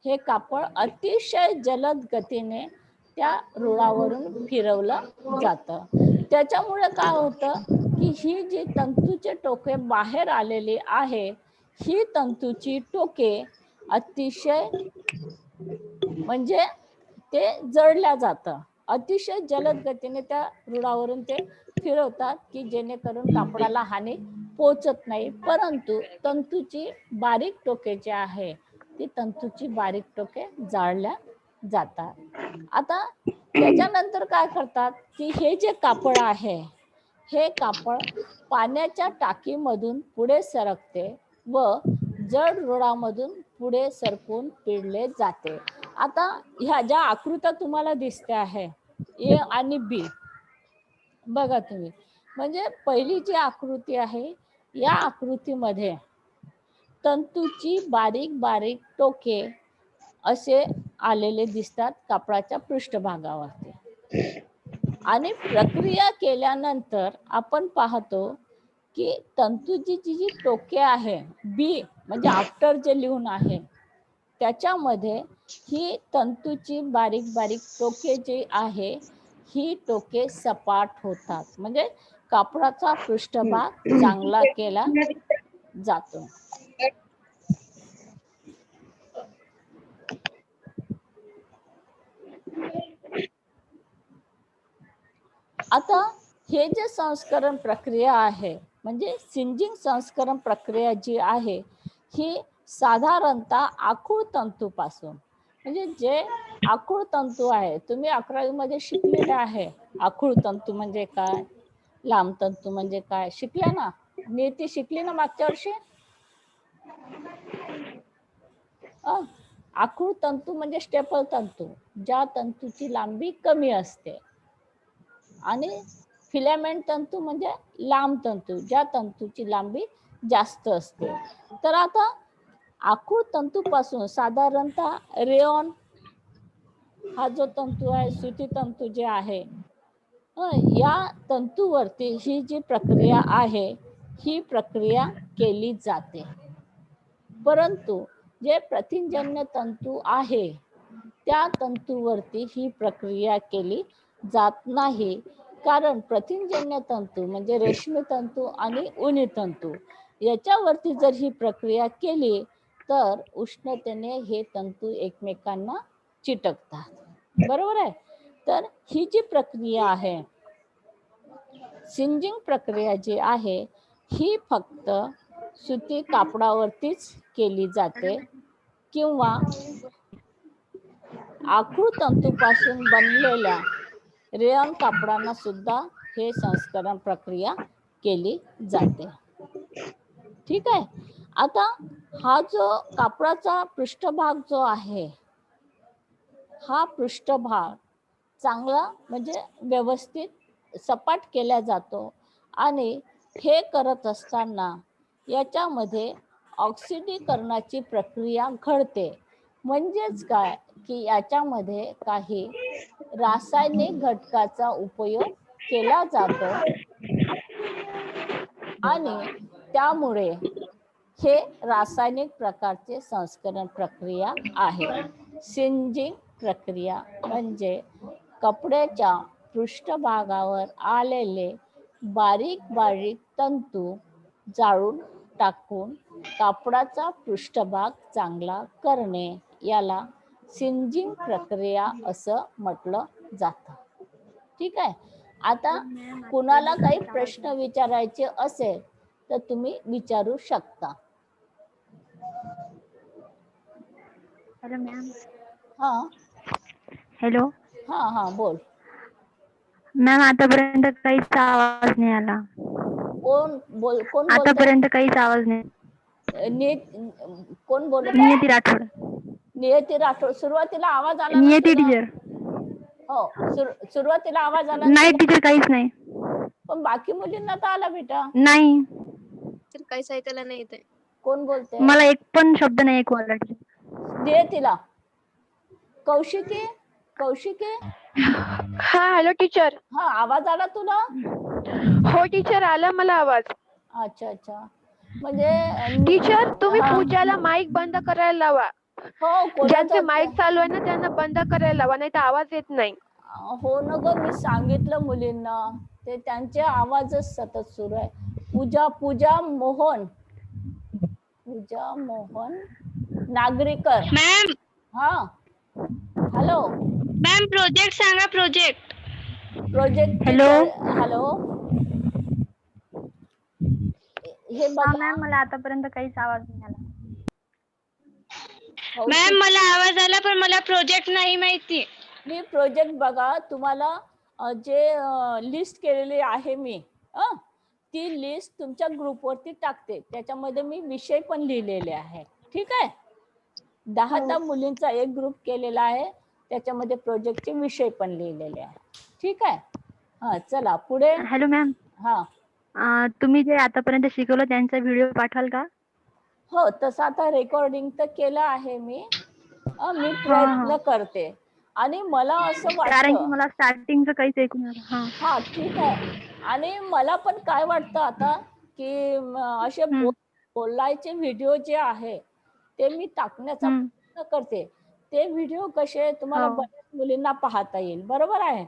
हे कापड अतिशय जलद गतीने त्या रुळावरून फिरवलं जातं. त्याच्यामुळे काय होतं की ही जी तंतूचे टोके बाहेर आलेली आहे ही तंतूची टोके अतिशय म्हणजे ते जळल्या जातं, अतिशय जलद गतीने त्या रुळावरून ते फिरवतात की जेणेकरून कापडाला हानी पोचत नाही. परंतु तंतूची बारीक टोके जे आहे ती तंतूची बारीक टोके जाळल्या जातात. आता त्याच्यानंतर काय करतात की हे जे कापड आहे हे कापड पाण्याच्या टाकीमधून पुढे सरकते व जड रुळामधून पुढे सरकून पिळले जाते. आता ह्या ज्या आकृत्या तुम्हाला दिसते आहे ए आणि बी बघा तुम्ही, म्हणजे पहिली जी आकृती आहे या आकृतीमध्ये तंतूची बारीक बारीक टोके असे आलेले दिसतात कापडाच्या पृष्ठभागावरती. आणि प्रक्रिया केल्यानंतर आपण पाहतो की तंतूची जी टोके आहे बी म्हणजे आफ्टर जे लिहून आहे त्याच्यामध्ये ही तंतूची बारीक बारीक टोके जी आहे ही टोके सपाट होतात, म्हणजे कापडाचा पृष्ठभाग चांगला केला जातो. आता हे जे संस्करण प्रक्रिया आहे म्हणजे सिंजिंग संस्करण प्रक्रिया जी आहे ही साधारणतः आखूड तंतूपासून, म्हणजे जे आखूड तंतू आहे तुम्ही 11वी मध्ये शिकलेले आहे, आखूड तंतू म्हणजे काय, लांब तंतू म्हणजे काय शिकल्या ना, नीती शिकली ना मागच्या वर्षी. आखूड तंतू म्हणजे स्टेपल तंतू, ज्या तंतूची लांबी कमी असते, आणि फिलामेंट तंतू म्हणजे लांब तंतू, ज्या तंतूची लांबी जास्त असते. तर आता आखूड तंतूपासून साधारणतः रेयॉन हा जो तंतू आहे, सुती तंतू जे आहे या तंतूवरती ही जी प्रक्रिया आहे ही प्रक्रिया केली जाते. परंतु जे प्रथिनजन्य तंतू आहे त्या तंतूवरती ही प्रक्रिया केली जात नाही, कारण प्रथिनजन्य तंतू म्हणजे रेशमी तंतू आणि उनी तंतू याच्यावरती जर ही प्रक्रिया केली तर उष्णतेने हे तंतू एकमेकांना चिटकतात, बरोबर आहे. तर ही जी प्रक्रिया आहे सिंजिंग प्रक्रिया जी आहे ही फक्त सुती कापडावरतीच केली जाते किंवा आखूड तंतूपासून बनलेल्या रेयॉन कापडांना सुद्धा हे संस्करण प्रक्रिया केली जाते. ठीक आहे. आता हा जो कापडाचा पृष्ठभाग जो आहे हा पृष्ठभाग चांगला म्हणजे व्यवस्थित सपाट केला जातो, आणि हे करत असताना याच्यामध्ये ऑक्सिडीकरणाची प्रक्रिया घडते. म्हणजेच काय की याच्यामध्ये काही रासायनिक घटकाचा उपयोग केला जातो आणि त्यामुळे हे रासायनिक प्रकारचे संस्करण प्रक्रिया आहे. सिंजिंग प्रक्रिया म्हणजे कपड्याच्या पृष्ठभागावर आलेले बारीक बारीक तंतू जाळून टाकून कापडाचा पृष्ठभाग चांगला करणे याला सिंजिंग प्रक्रिया असं म्हटलं जातं. ठीक आहे. आता कुणाला काही प्रश्न विचारायचे असेल तर तुम्ही विचारू शकता. Hello ma'am. हा हॅलो हा बोल. मॅम, आतापर्यंत काहीच आवाज नाही आला. कोण बोलतंय? आतापर्यंत काहीच आवाज नाही. कोण बोलत आहे? नियती राठोड. नियती राठोड. सुरुवातीला आवाज आला ना नियती तुझा? टीचर. हो, सुरुवातीला आवाज आला ना नाही तुझा? टीचर, काहीच नाही. पण बाकी मुलींना तर आला बेटा. नाही, तर काहीच ऐकायला नाही येते. कोण बोलते? मला एक पण शब्द नाही ऐकू आला. नियतीला. कौशिकी. हा हॅलो टीचर. हा, आवाज आला तुला? हो टीचर, आला मला आवाज. अच्छा. म्हणजे टीचर, तुम्ही हा. पूजाला माईक बंद करायला लावा. हो, ज्यांचे कोणाचं? माईक चालू आहे ना त्यांना बंद करायला लावा, नाही तर आवाज येत नाही. हो ना ग, मी सांगितलं मुलींना, ते त्यांचे आवाजच सतत सुरू आहे. पूजा मोहन नागरीकर. मॅम. हा हॅलो मॅम, प्रोजेक्ट सांगा. प्रोजेक्ट. हॅलो. हॅलो. हे हा बघा मॅम, मला आतापर्यंत काहीच आवाज नाही आला. मॅम, मला आवाज आला पण मला प्रोजेक्ट नाही माहिती. मी प्रोजेक्ट बघा तुम्हाला जे लिस्ट केलेली आहे मी, ती लिस्ट तुमच्या ग्रुपवरती टाकते. त्याच्यामध्ये मी विषय पण लिहिलेले आहे. ठीक आहे. 10 मुलींचा एक ग्रुप केलेला आहे, त्याच्यामध्ये प्रोजेक्टचे विषय पण लिहिलेले आहे. ठीक आहे. हा, चला पुढे. Hello ma'am. हा, तुम्ही जे आतापर्यंत शिकवलं त्यांचा व्हिडिओ पाठवाल का? हो, तसं आता रेकॉर्डिंग तर केलं आहे मी. मी प्रयत्न करते. आणि मला असं कारण की वाटतं, मला स्टार्टिंगचं काहीच ऐकू नाही आलं. हा ठीक आहे. आणि मला पण काय वाटतं आता की असे बोलायचे व्हिडिओ जे आहे ते मी टाकण्याचा प्रयत्न करते. ते व्हिडिओ कसे तुम्हाला बऱ्याच मुलींना पाहता येईल. बरोबर आहे.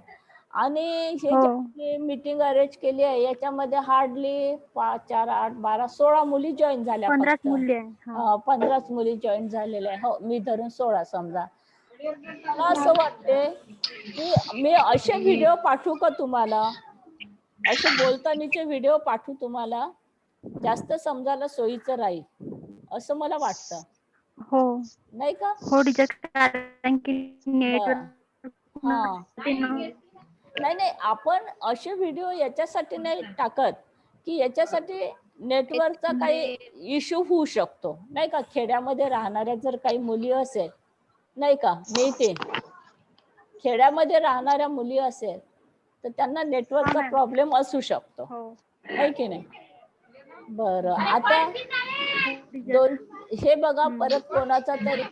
आणि हे जे मीटिंग अरेंज केली आहे याच्यामध्ये हार्डली 5, 4, 8, 12, 16 मुली जॉईन झाल्या. 15 फक्त मुली आहे. 15 मुली जॉईन झालेल्या आहे. हो, मी धरून 16 समजा. मला असं वाटते की मी असे व्हिडिओ पाठवू का तुम्हाला, असे बोलतानाचे व्हिडिओ पाठवू तुम्हाला, जास्त समजायला सोयीचं राहील असं मला वाटतं. हो, नाही का? हो टीचर. कारण की हा, नाही, आपण असे व्हिडिओ याच्यासाठी नाही टाकत की याच्यासाठी नेटवर्कचा काही इश्यू होऊ शकतो. नाही का? खेड्यामध्ये राहणाऱ्या जर काही मुली असेल, नाही का, मिळते, खेड्यामध्ये राहणाऱ्या मुली असेल तर त्यांना नेटवर्कचा प्रॉब्लेम असू शकतो. आहे की नाही? बरं, आता हे बघा, परत कोणाचा तरी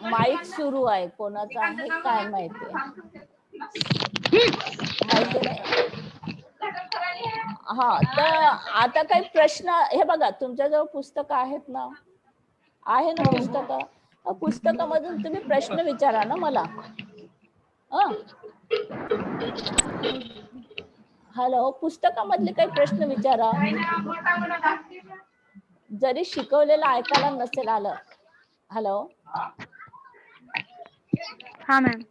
माईक सुरू आहे. कोणाचा आहे काय माहिती नाही. हा, तर आता काही प्रश्न, हे बघा तुमच्याजवळ पुस्तकं आहेत ना? आहे ना पुस्तकं? पुस्तकामधून तुम्ही प्रश्न विचारा ना मला. हॅलो, पुस्तकामधले काही प्रश्न विचारा. जरी शिकवलेलं ऐकायला नसेल आलं. हॅलो. हा मॅम.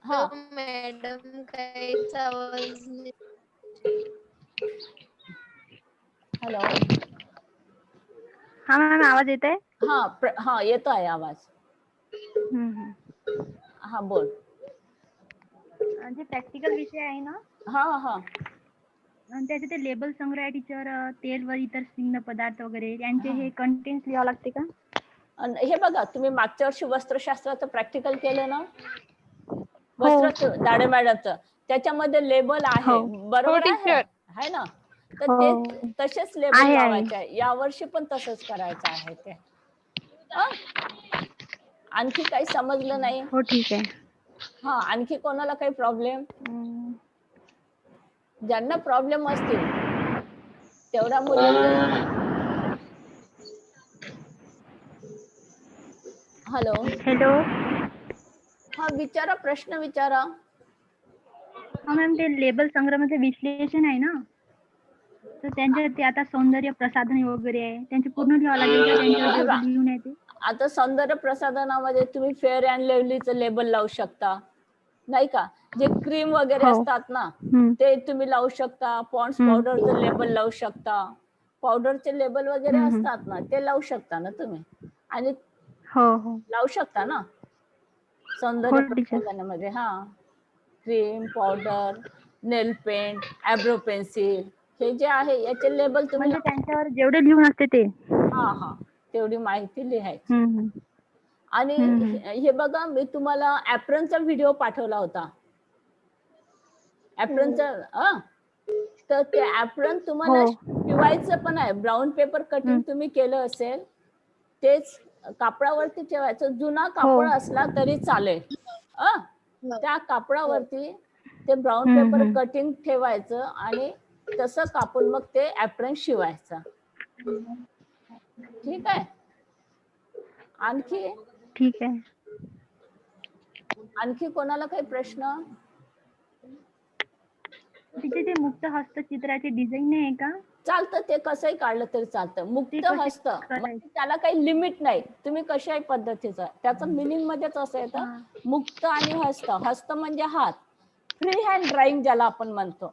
हा मॅडम, काहीच आवाज नाही. हॅलो. हा मॅम, आवाज येत आहे? हा येतो आहे आवाज. हा बोल. जे प्रॅक्टिकल विषय आहे ना, हा त्याचे ते लेबल संग्रह टीचर, तेल व इतर स्निग्ध पदार्थ वगैरे यांचे हे कंटेंट लिहावं लागते का? हे बघा, तुम्ही मागच्या वर्षी वस्त्रशास्त्राचं प्रॅक्टिकल केलं ना, वस्त्र दाडे मॅडमचं, त्याच्यामध्ये लेबल आहे. बरोबर आहे ना? तर ते तसेच लेबल लावायचे आहे. या वर्षी पण तसंच करायचं आहे ते. हं? आणखी काही समजलं नाही? हो ठीक आहे. हा, आणखी कोणाला काही प्रॉब्लेम? अं, ज्यांना प्रॉब्लेम असतील तेवढ्या मुलींनी हॅलो, हॅलो. हा विचारा, प्रश्न विचारा. हा मॅम, ते लेबल संग्रहामध्ये विश्लेषण आहे ना, तर त्यांच्या ते आता सौंदर्य प्रसाधने वगैरे आहे, त्यांचे पूर्ण लिहावं लागेल का त्यांच्यावर हे बघा, जेवढं लिहून आहे ते? आता सौंदर्य प्रसाधनामध्ये तुम्ही फेअर अँड लवलीचं लेबल लावू शकता, नाही का? जे क्रीम वगैरे हो. असतात ना, हम्म. ते तुम्ही लावू शकता. पॉन्ड्स पावडरचं लेबल लावू शकता. पावडरचे लेबल वगैरे हम्म. असतात ना, ते लावू शकता ना तुम्ही. आणि हो हो लावू शकता ना सौंदर्य हो टीचर. प्रसाधनामध्ये. हा, क्रीम, पावडर, नेल पेंट, आयब्रो पेन्सिल, हे जे आहे याचे लेबल तुम्ही म्हणजे त्यांच्यावर जेवढे लिहून असते ते. हा हा, तेवढी माहिती लिहायची. हम्म. आणि हम्म. हे बघा, मी तुम्हाला ऍप्रनचा व्हिडिओ पाठवला होता. ऍप्रनचा तर ते ऍप्रन तुम्हाला हो. शिवायचं पण आहे. ब्राऊन पेपर कटिंग तुम्ही केलं असेल, तेच कापडावरती ठेवायचं. जुना हो. कापड असला तरी चालेल. त्या कापडावरती ते ब्राऊन पेपर हम्म. कटिंग ठेवायचं आणि तसं कापून मग ते ऍप्रन शिवायचं. ठीक आहे. आणखी ठीक आहे. आणखी कोणाला काही प्रश्न? तिथे ते मुक्त हस्तचित्राचे डिझाईन आहे का? चालतं, ते कसंही काढलं तरी चालतं. ते मुक्त कसे हस्त करायचे? म्हणजे त्याला काही लिमिट नाही. तुम्ही कशाही पद्धतीचं, त्याचं मिनिंग मध्येच असं येतं, हा. मुक्त आणि हस्त. हस्त म्हणजे हात. फ्री हँड ड्रॉइंग ज्याला आपण म्हणतो,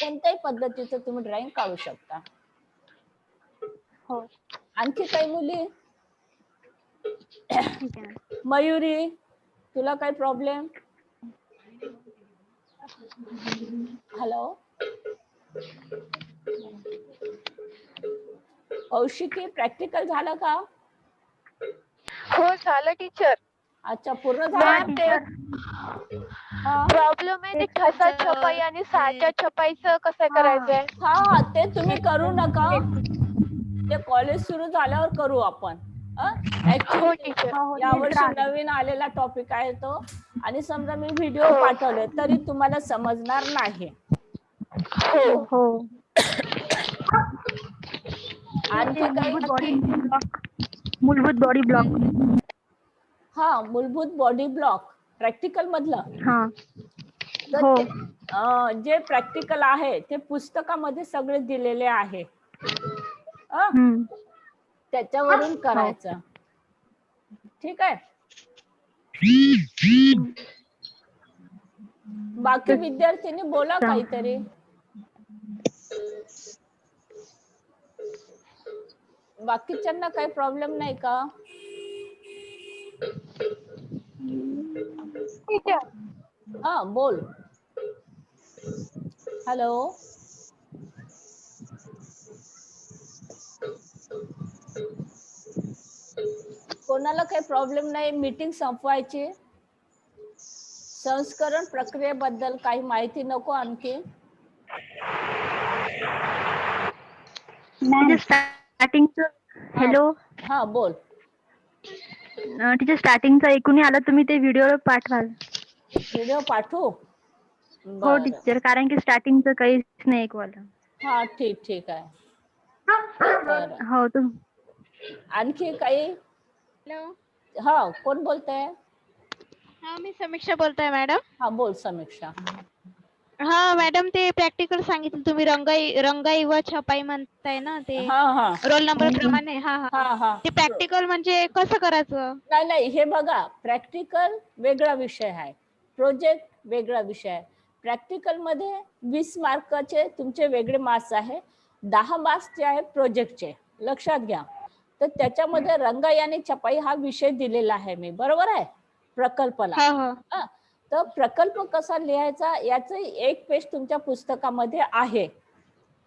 कोणत्याही पद्धतीचं तुम्ही ड्रॉइंग काढू शकता. हो. आणखी काही मुली? ठीक आहे. मयुरी, तुला काही प्रॉब्लेम? हॅलो, कौशिकी, प्रॅक्टिकल झालं का? हो झालं टीचर. अच्छा, पूर्ण झालं? मॅम ते हा प्रॉब्लेम आहे ते ठसा छपाई आणि साच्या छपाईचं कसं करायचंय? हा, ते तुम्ही करू नका. ते कॉलेज सुरू झाल्यावर करू आपण. हो ऍक्च्युली टीचर. यावर्षी नवीन आलेला टॉपिक आहे तो. आणि समजा मी व्हिडिओ हो. पाठवले तरी तुम्हाला समजणार नाही. हो. हो. आणखी काही? मूलभूत बॉडी ब्लॉक. हा, मूलभूत बॉडी ब्लॉक प्रॅक्टिकल मधलं. हा. तर हो. ते जे प्रॅक्टिकल आहे ते पुस्तकामध्ये सगळे दिलेले आहे. त्याच्यावरून करायचं. ठीक आहे. बाकी विद्यार्थ्यांनी बोला काहीतरी. बाकीच्यांना काही प्रॉब्लेम नाही का? टीचर. हा, बोल. हॅलो, कोणाला काही प्रॉब्लेम नाही? मीटिंग संपवायची. संस्करण प्रक्रियेबद्दल काही माहिती नको आणखी? स्टार्टिंगचं. हॅलो. हा, बोल. टीचर, स्टार्टिंगचं ऐकून आलं, तुम्ही ते व्हिडिओ पाठवाल. व्हिडिओ पाठवू? हो बरं. टीचर, कारण की स्टार्टिंगचं काहीच नाही ऐकवायला. हा, ठीक आहे. बरं. हो. आणखी काही? हॅलो, हा, कोण बोलतंय? हा मी समीक्षा बोलतोय मॅडम. हा, बोल समीक्षा. हा मॅडम, ते प्रॅक्टिकल सांगितलं तुम्ही, रंगाई व छपाई म्हणताय ना, ते हा रोल नंबर प्रमाणे. हा हा हा, हा ते प्रॅक्टिकल म्हणजे कसं करायचं? नाही, हे बघा, प्रॅक्टिकल वेगळा विषय आहे, प्रोजेक्ट वेगळा विषय आहे. प्रॅक्टिकल मध्ये 20 मार्काचे तुमचे वेगळे मार्क्स आहे, 10 मार्क्सचे आहे प्रोजेक्टचे. लक्षात घ्या. तर त्याच्यामध्ये रंगाई आणि छपाई हा विषय दिलेला आहे मी, बरोबर आहे, प्रकल्पला. हा. तर प्रकल्प कसा लिहायचा याचं एक पेज तुमच्या पुस्तकामध्ये आहे.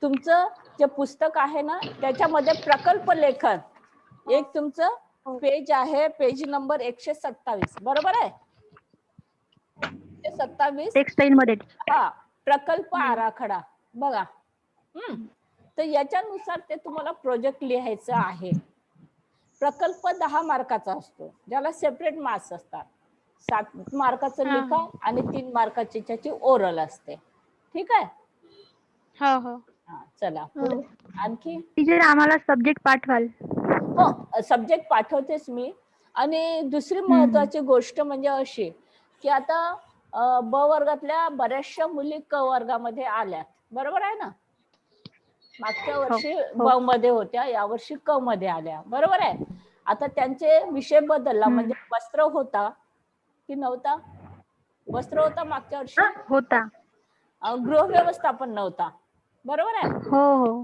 तुमचं जे पुस्तक आहे ना त्याच्यामध्ये प्रकल्प लेखन एक तुमचं पेज आहे, पेज नंबर 127, बरोबर आहे? 127 टेक्स्टाईल मध्ये. हा, प्रकल्प आराखडा बघा. तर याच्यानुसार ते तुम्हाला प्रोजेक्ट लिहायचं आहे. प्रकल्प 10 मार्काचा असतो, ज्याला सेपरेट मार्क्स असतात. 7 मार्काचं हा. लिखा आणि 3 मार्काची त्याची ओरल असते. ठीक आहे. हो हो हा, चला पुढे आणखी. टीचर आम्हाला सब्जेक्ट पाठवाल. हो, सब्जेक्ट पाठवतेच मी. आणि दुसरी महत्वाची गोष्ट म्हणजे अशी की आता ब वर्गातल्या बऱ्याचशा मुली क वर्गामध्ये आल्यात, बरोबर आहे ना. मागच्या वर्षी ब मध्ये होत्या, यावर्षी क मध्ये आल्या, बरोबर आहे. आता त्यांचे विषय बदलला, म्हणजे वस्त्र होता की नव्हता. वस्त्र होता मागच्या वर्षी, होता. गृह व्यवस्थापन नव्हता, बरोबर आहे. हो हो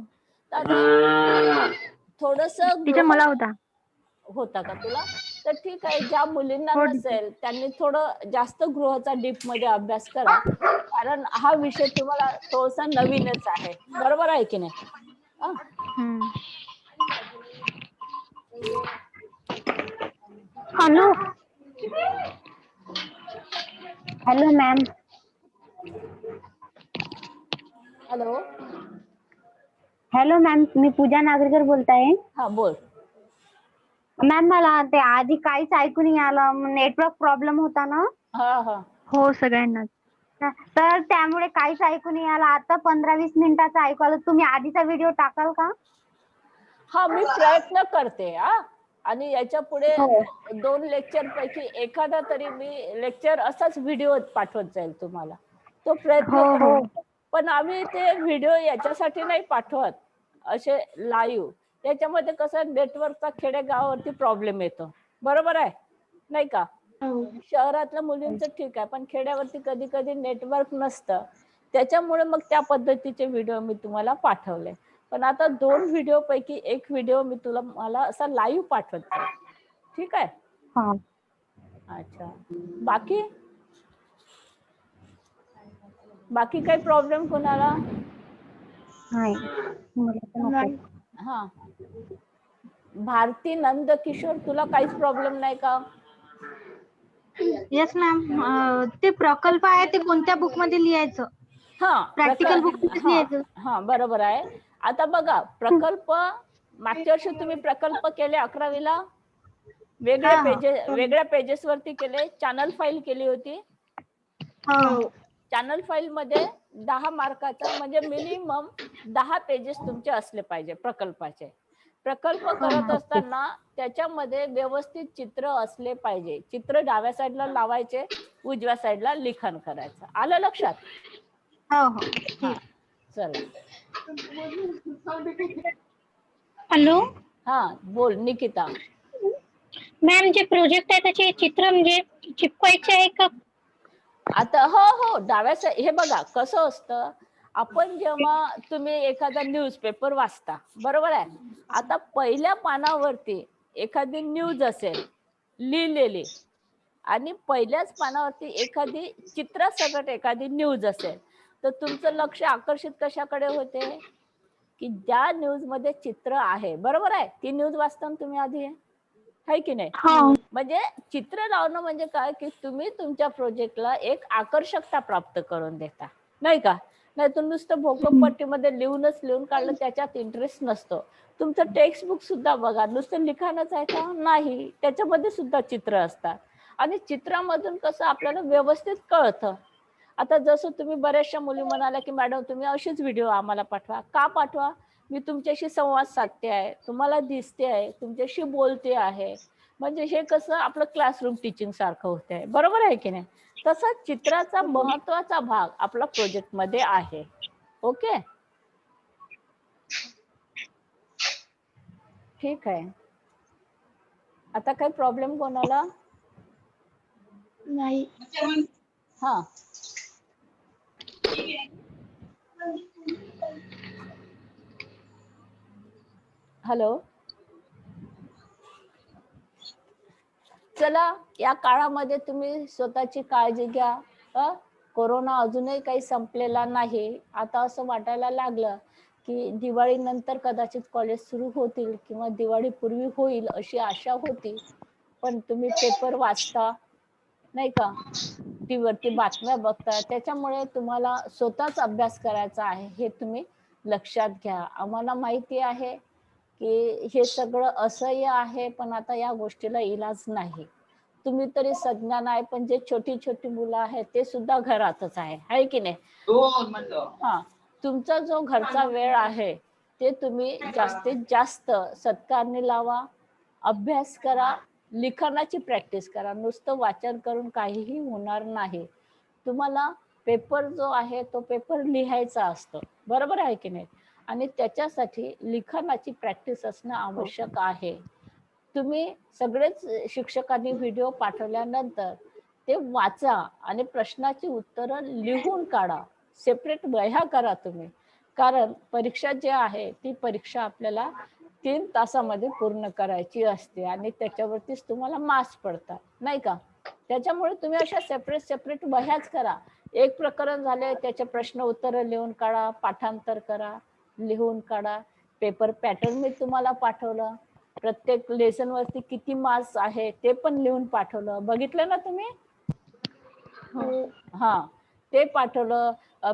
थोडस टीचर मला होता. होता का तुला. तर ठीक आहे, ज्या मुलींना हो, नसेल त्यांनी थोडं जास्त गृहाचा डीप मध्ये अभ्यास करा, कारण हा विषय तुम्हाला थोडासा नवीनच आहे, बरोबर आहे की नाही. Hello hello ma'am. Hello. Hello ma'am, मी पूजा नागरकर बोलताय. हा बोल. मॅम मला ते आधी काहीच ऐकू नाही आलं, नेटवर्क प्रॉब्लेम होता ना. हा हा हो सगळ्यांना. तर त्यामुळे काहीच ऐकू नाही आलं. आता 15-20 मिनिटाचं ऐकू आलं. तुम्ही आधीचा व्हिडिओ टाकाल का? हा, मी प्रयत्न करते. आणि याच्या पुढे हो 2 लेक्चर पैकी एखादा तरी मी लेक्चर असाच व्हिडिओ पाठवत जाईल तुम्हाला, तो प्रयत्न हो करू. हो पण आम्ही ते व्हिडिओ याच्यासाठी नाही पाठवत असे लाईव्ह, त्याच्यामध्ये कसं नेटवर्कचा खेडेगावावरती प्रॉब्लेम येतो, बरोबर आहे नाही का. शहरातल्या मुलींचं ठीक आहे, पण खेड्यावरती कधी कधी नेटवर्क नसतं, त्याच्यामुळे मग त्या पद्धतीचे व्हिडिओ मी तुम्हाला पाठवले. पण आता 2 व्हिडिओ पैकी एक व्हिडिओ मी तुला मला असा लाईव्ह पाठवत आहे. ठीक आहे. हा. अच्छा, बाकी बाकी काही प्रॉब्लेम कोणाला. नाही मला पण नाही. हा, भारती नंद किशोर, तुला काहीच प्रॉब्लेम नाही का. Yes ma'am. ते प्रकल्प आहे ते कोणत्या बुक मध्ये लिहायचं? हा, प्रॅक्टिकल बुक मध्येच लिहायचं. हा बरोबर आहे. आता बघा, प्रकल्प मागच्या वर्षी तुम्ही प्रकल्प केले 11वीला, वेगळ्या पेजेस वरती केले, चॅनल फाईल केली होती. चॅनल फाईल मध्ये 10 मार्काचा म्हणजे मिनिमम 10 पेजेस तुमचे असले पाहिजे प्रकल्पाचे. प्रकल्प करत असताना त्याच्यामध्ये व्यवस्थित चित्र असले पाहिजे. चित्र डाव्या साईडला लावायचे, उजव्या साईडला लिखाण करायचं. आलं लक्षात. हो हो. हा, चला. हॅलो हा बोल निकिता. मॅम, जे प्रोजेक्ट आहे त्याचे चित्र म्हणजे चिपकवायचे आहे का? आता हो हो, डाव्या साईड हे बघा कसं असतं. आपण जेव्हा तुम्ही एखादा न्यूजपेपर वाचता, बरोबर आहे. आता पहिल्या पानावरती एखादी न्यूज असेल लिहिलेली, आणि पहिल्याच पानावरती एखादी चित्रासकट एखादी न्यूज असेल, तर तुमचं लक्ष आकर्षित कशाकडे होते, की ज्या न्यूज मध्ये चित्र आहे, बरोबर आहे. ती न्यूज वाचता तुम्ही आधी, आहे की नाही. म्हणजे चित्र लावणं म्हणजे काय, की तुम्ही तुमच्या प्रोजेक्टला एक आकर्षकता प्राप्त करून देता, नाही का. नाही तर नुसतं भोकमपट्टीमध्ये लिहून काढलं, त्याच्यात इंटरेस्ट नसतो. तुमचं टेक्स्ट बुक सुद्धा बघा, नुसतं लिखाणच आहे का, नाही, त्याच्यामध्ये सुद्धा चित्र असतात. आणि चित्रामधून कसं आपल्याला व्यवस्थित कळतं. आता जसं तुम्ही बऱ्याचशा मुली म्हणाल्या की मॅडम तुम्ही अशीच व्हिडिओ आम्हाला पाठवा. का पाठवा, मी तुमच्याशी संवाद साधते आहे, तुम्हाला दिसते आहे, तुमच्याशी बोलते आहे, म्हणजे हे कसं आपलं क्लासरूम टीचिंग सारखं होतंय, बरोबर आहे की नाही. तसा चित्राचा महत्वाचा भाग आपला प्रोजेक्ट मध्ये आहे. ओके, ठीक आहे. आता काही प्रॉब्लेम कोणाला. नाही. हा, हॅलो. चला, या काळामध्ये तुम्ही स्वतःची काळजी घ्या. कोरोना अजूनही काही संपलेला नाही. आता असं वाटायला लागलं की दिवाळी नंतर कदाचित कॉलेज सुरू होतील किंवा दिवाळीपूर्वी होईल अशी आशा होती. पण तुम्ही पेपर वाचता, नाही का, टीव्हीवरती बातम्या बघता, त्याच्यामुळे तुम्हाला स्वतःच अभ्यास करायचा आहे, हे तुम्ही लक्षात घ्या. आम्हाला माहिती आहे की हे सगळं असह्य आहे, पण आता या गोष्टीला इलाज नाही. तुम्ही तरी सज्ञान आहे, पण जे छोटी छोटी मुलं आहेत ते सुद्धा घरातच आहे की नाही? हा, तुमचा जो घरचा वेळ आहे ते तुम्ही जास्तीत जास्त सत्कारणी लावा, अभ्यास करा, लिखाणाची प्रॅक्टिस करा. नुसतं वाचन करून काहीही होणार नाही. तुम्हाला पेपर जो आहे तो पेपर लिहायचा असतो, बरोबर आहे की नाही? आणि त्याच्यासाठी लिखाणाची प्रॅक्टिस असणं आवश्यक आहे. तुम्ही सगळेच शिक्षकांनी व्हिडिओ पाठवल्यानंतर ते वाचा आणि प्रश्नाची उत्तरं लिहून काढा. सेपरेट वह्या करा तुम्ही, कारण परीक्षा जी आहे ती परीक्षा आपल्याला 3 तासामध्ये पूर्ण करायची असते आणि त्याच्यावरतीच तुम्हाला मार्क्स पडतात, नाही का? त्याच्यामुळे तुम्ही अशा सेपरेट वह्याच करा. एक प्रकरण झाले त्याचे प्रश्न उत्तर लिहून काढा, पाठांतर करा, लिहून काढा. पेपर पॅटर्न मी तुम्हाला पाठवलं, प्रत्येक लेसन वरती किती मार्क्स आहे ते पण लिहून पाठवलं, बघितलं ना तुम्ही? हा, ते पाठवलं.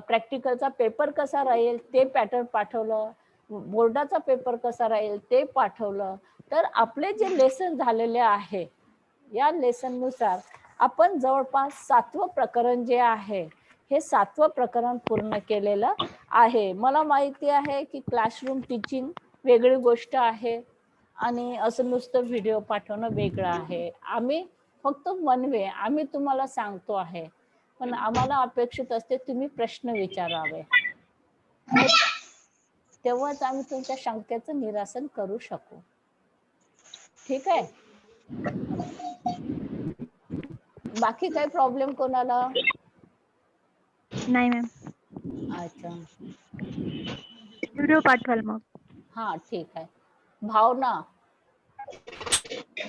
प्रॅक्टिकलचा पेपर कसा राहील ते पॅटर्न पाठवलं, बोर्डाचा पेपर कसा राहील ते पाठवलं. तर आपले जे लेसन झालेले आहे या लेसन नुसार आपण जवळपास 7वं प्रकरण जे आहे हे 7वं प्रकरण पूर्ण केलेलं आहे. मला माहिती आहे की क्लासरूम टीचिंग वेगळी गोष्ट आहे आणि असं नुसतं व्हिडिओ पाठवणं वेगळं आहे. आम्ही फक्त वन वे आम्ही तुम्हाला सांगतो आहे, पण आम्हाला अपेक्षित असते तुम्ही प्रश्न विचारावे, तेव्हाच आम्ही तुमच्या शंकेचं निरासन करू शकू. ठीक आहे? बाकी काही प्रॉब्लेम कोणाला? नाही मॅम. अच्छा, व्हिडिओ पाठवाल मग. हा ठीक आहे. भावना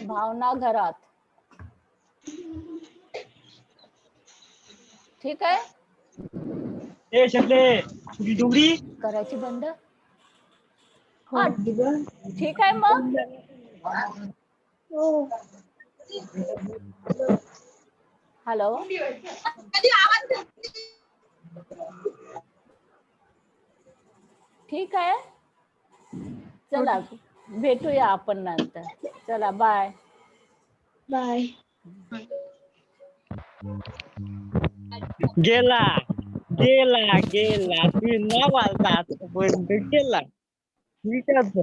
भावना घरात, ठीक आहे? करायची बंद. हा ठीक आहे मग. हॅलो, ठीक आहे, चला भेटूया आपण नंतर. चला बाय. बाय. गेला गेला गेला तुम्ही न वाजता आतापर्यंत गेला. विचारतो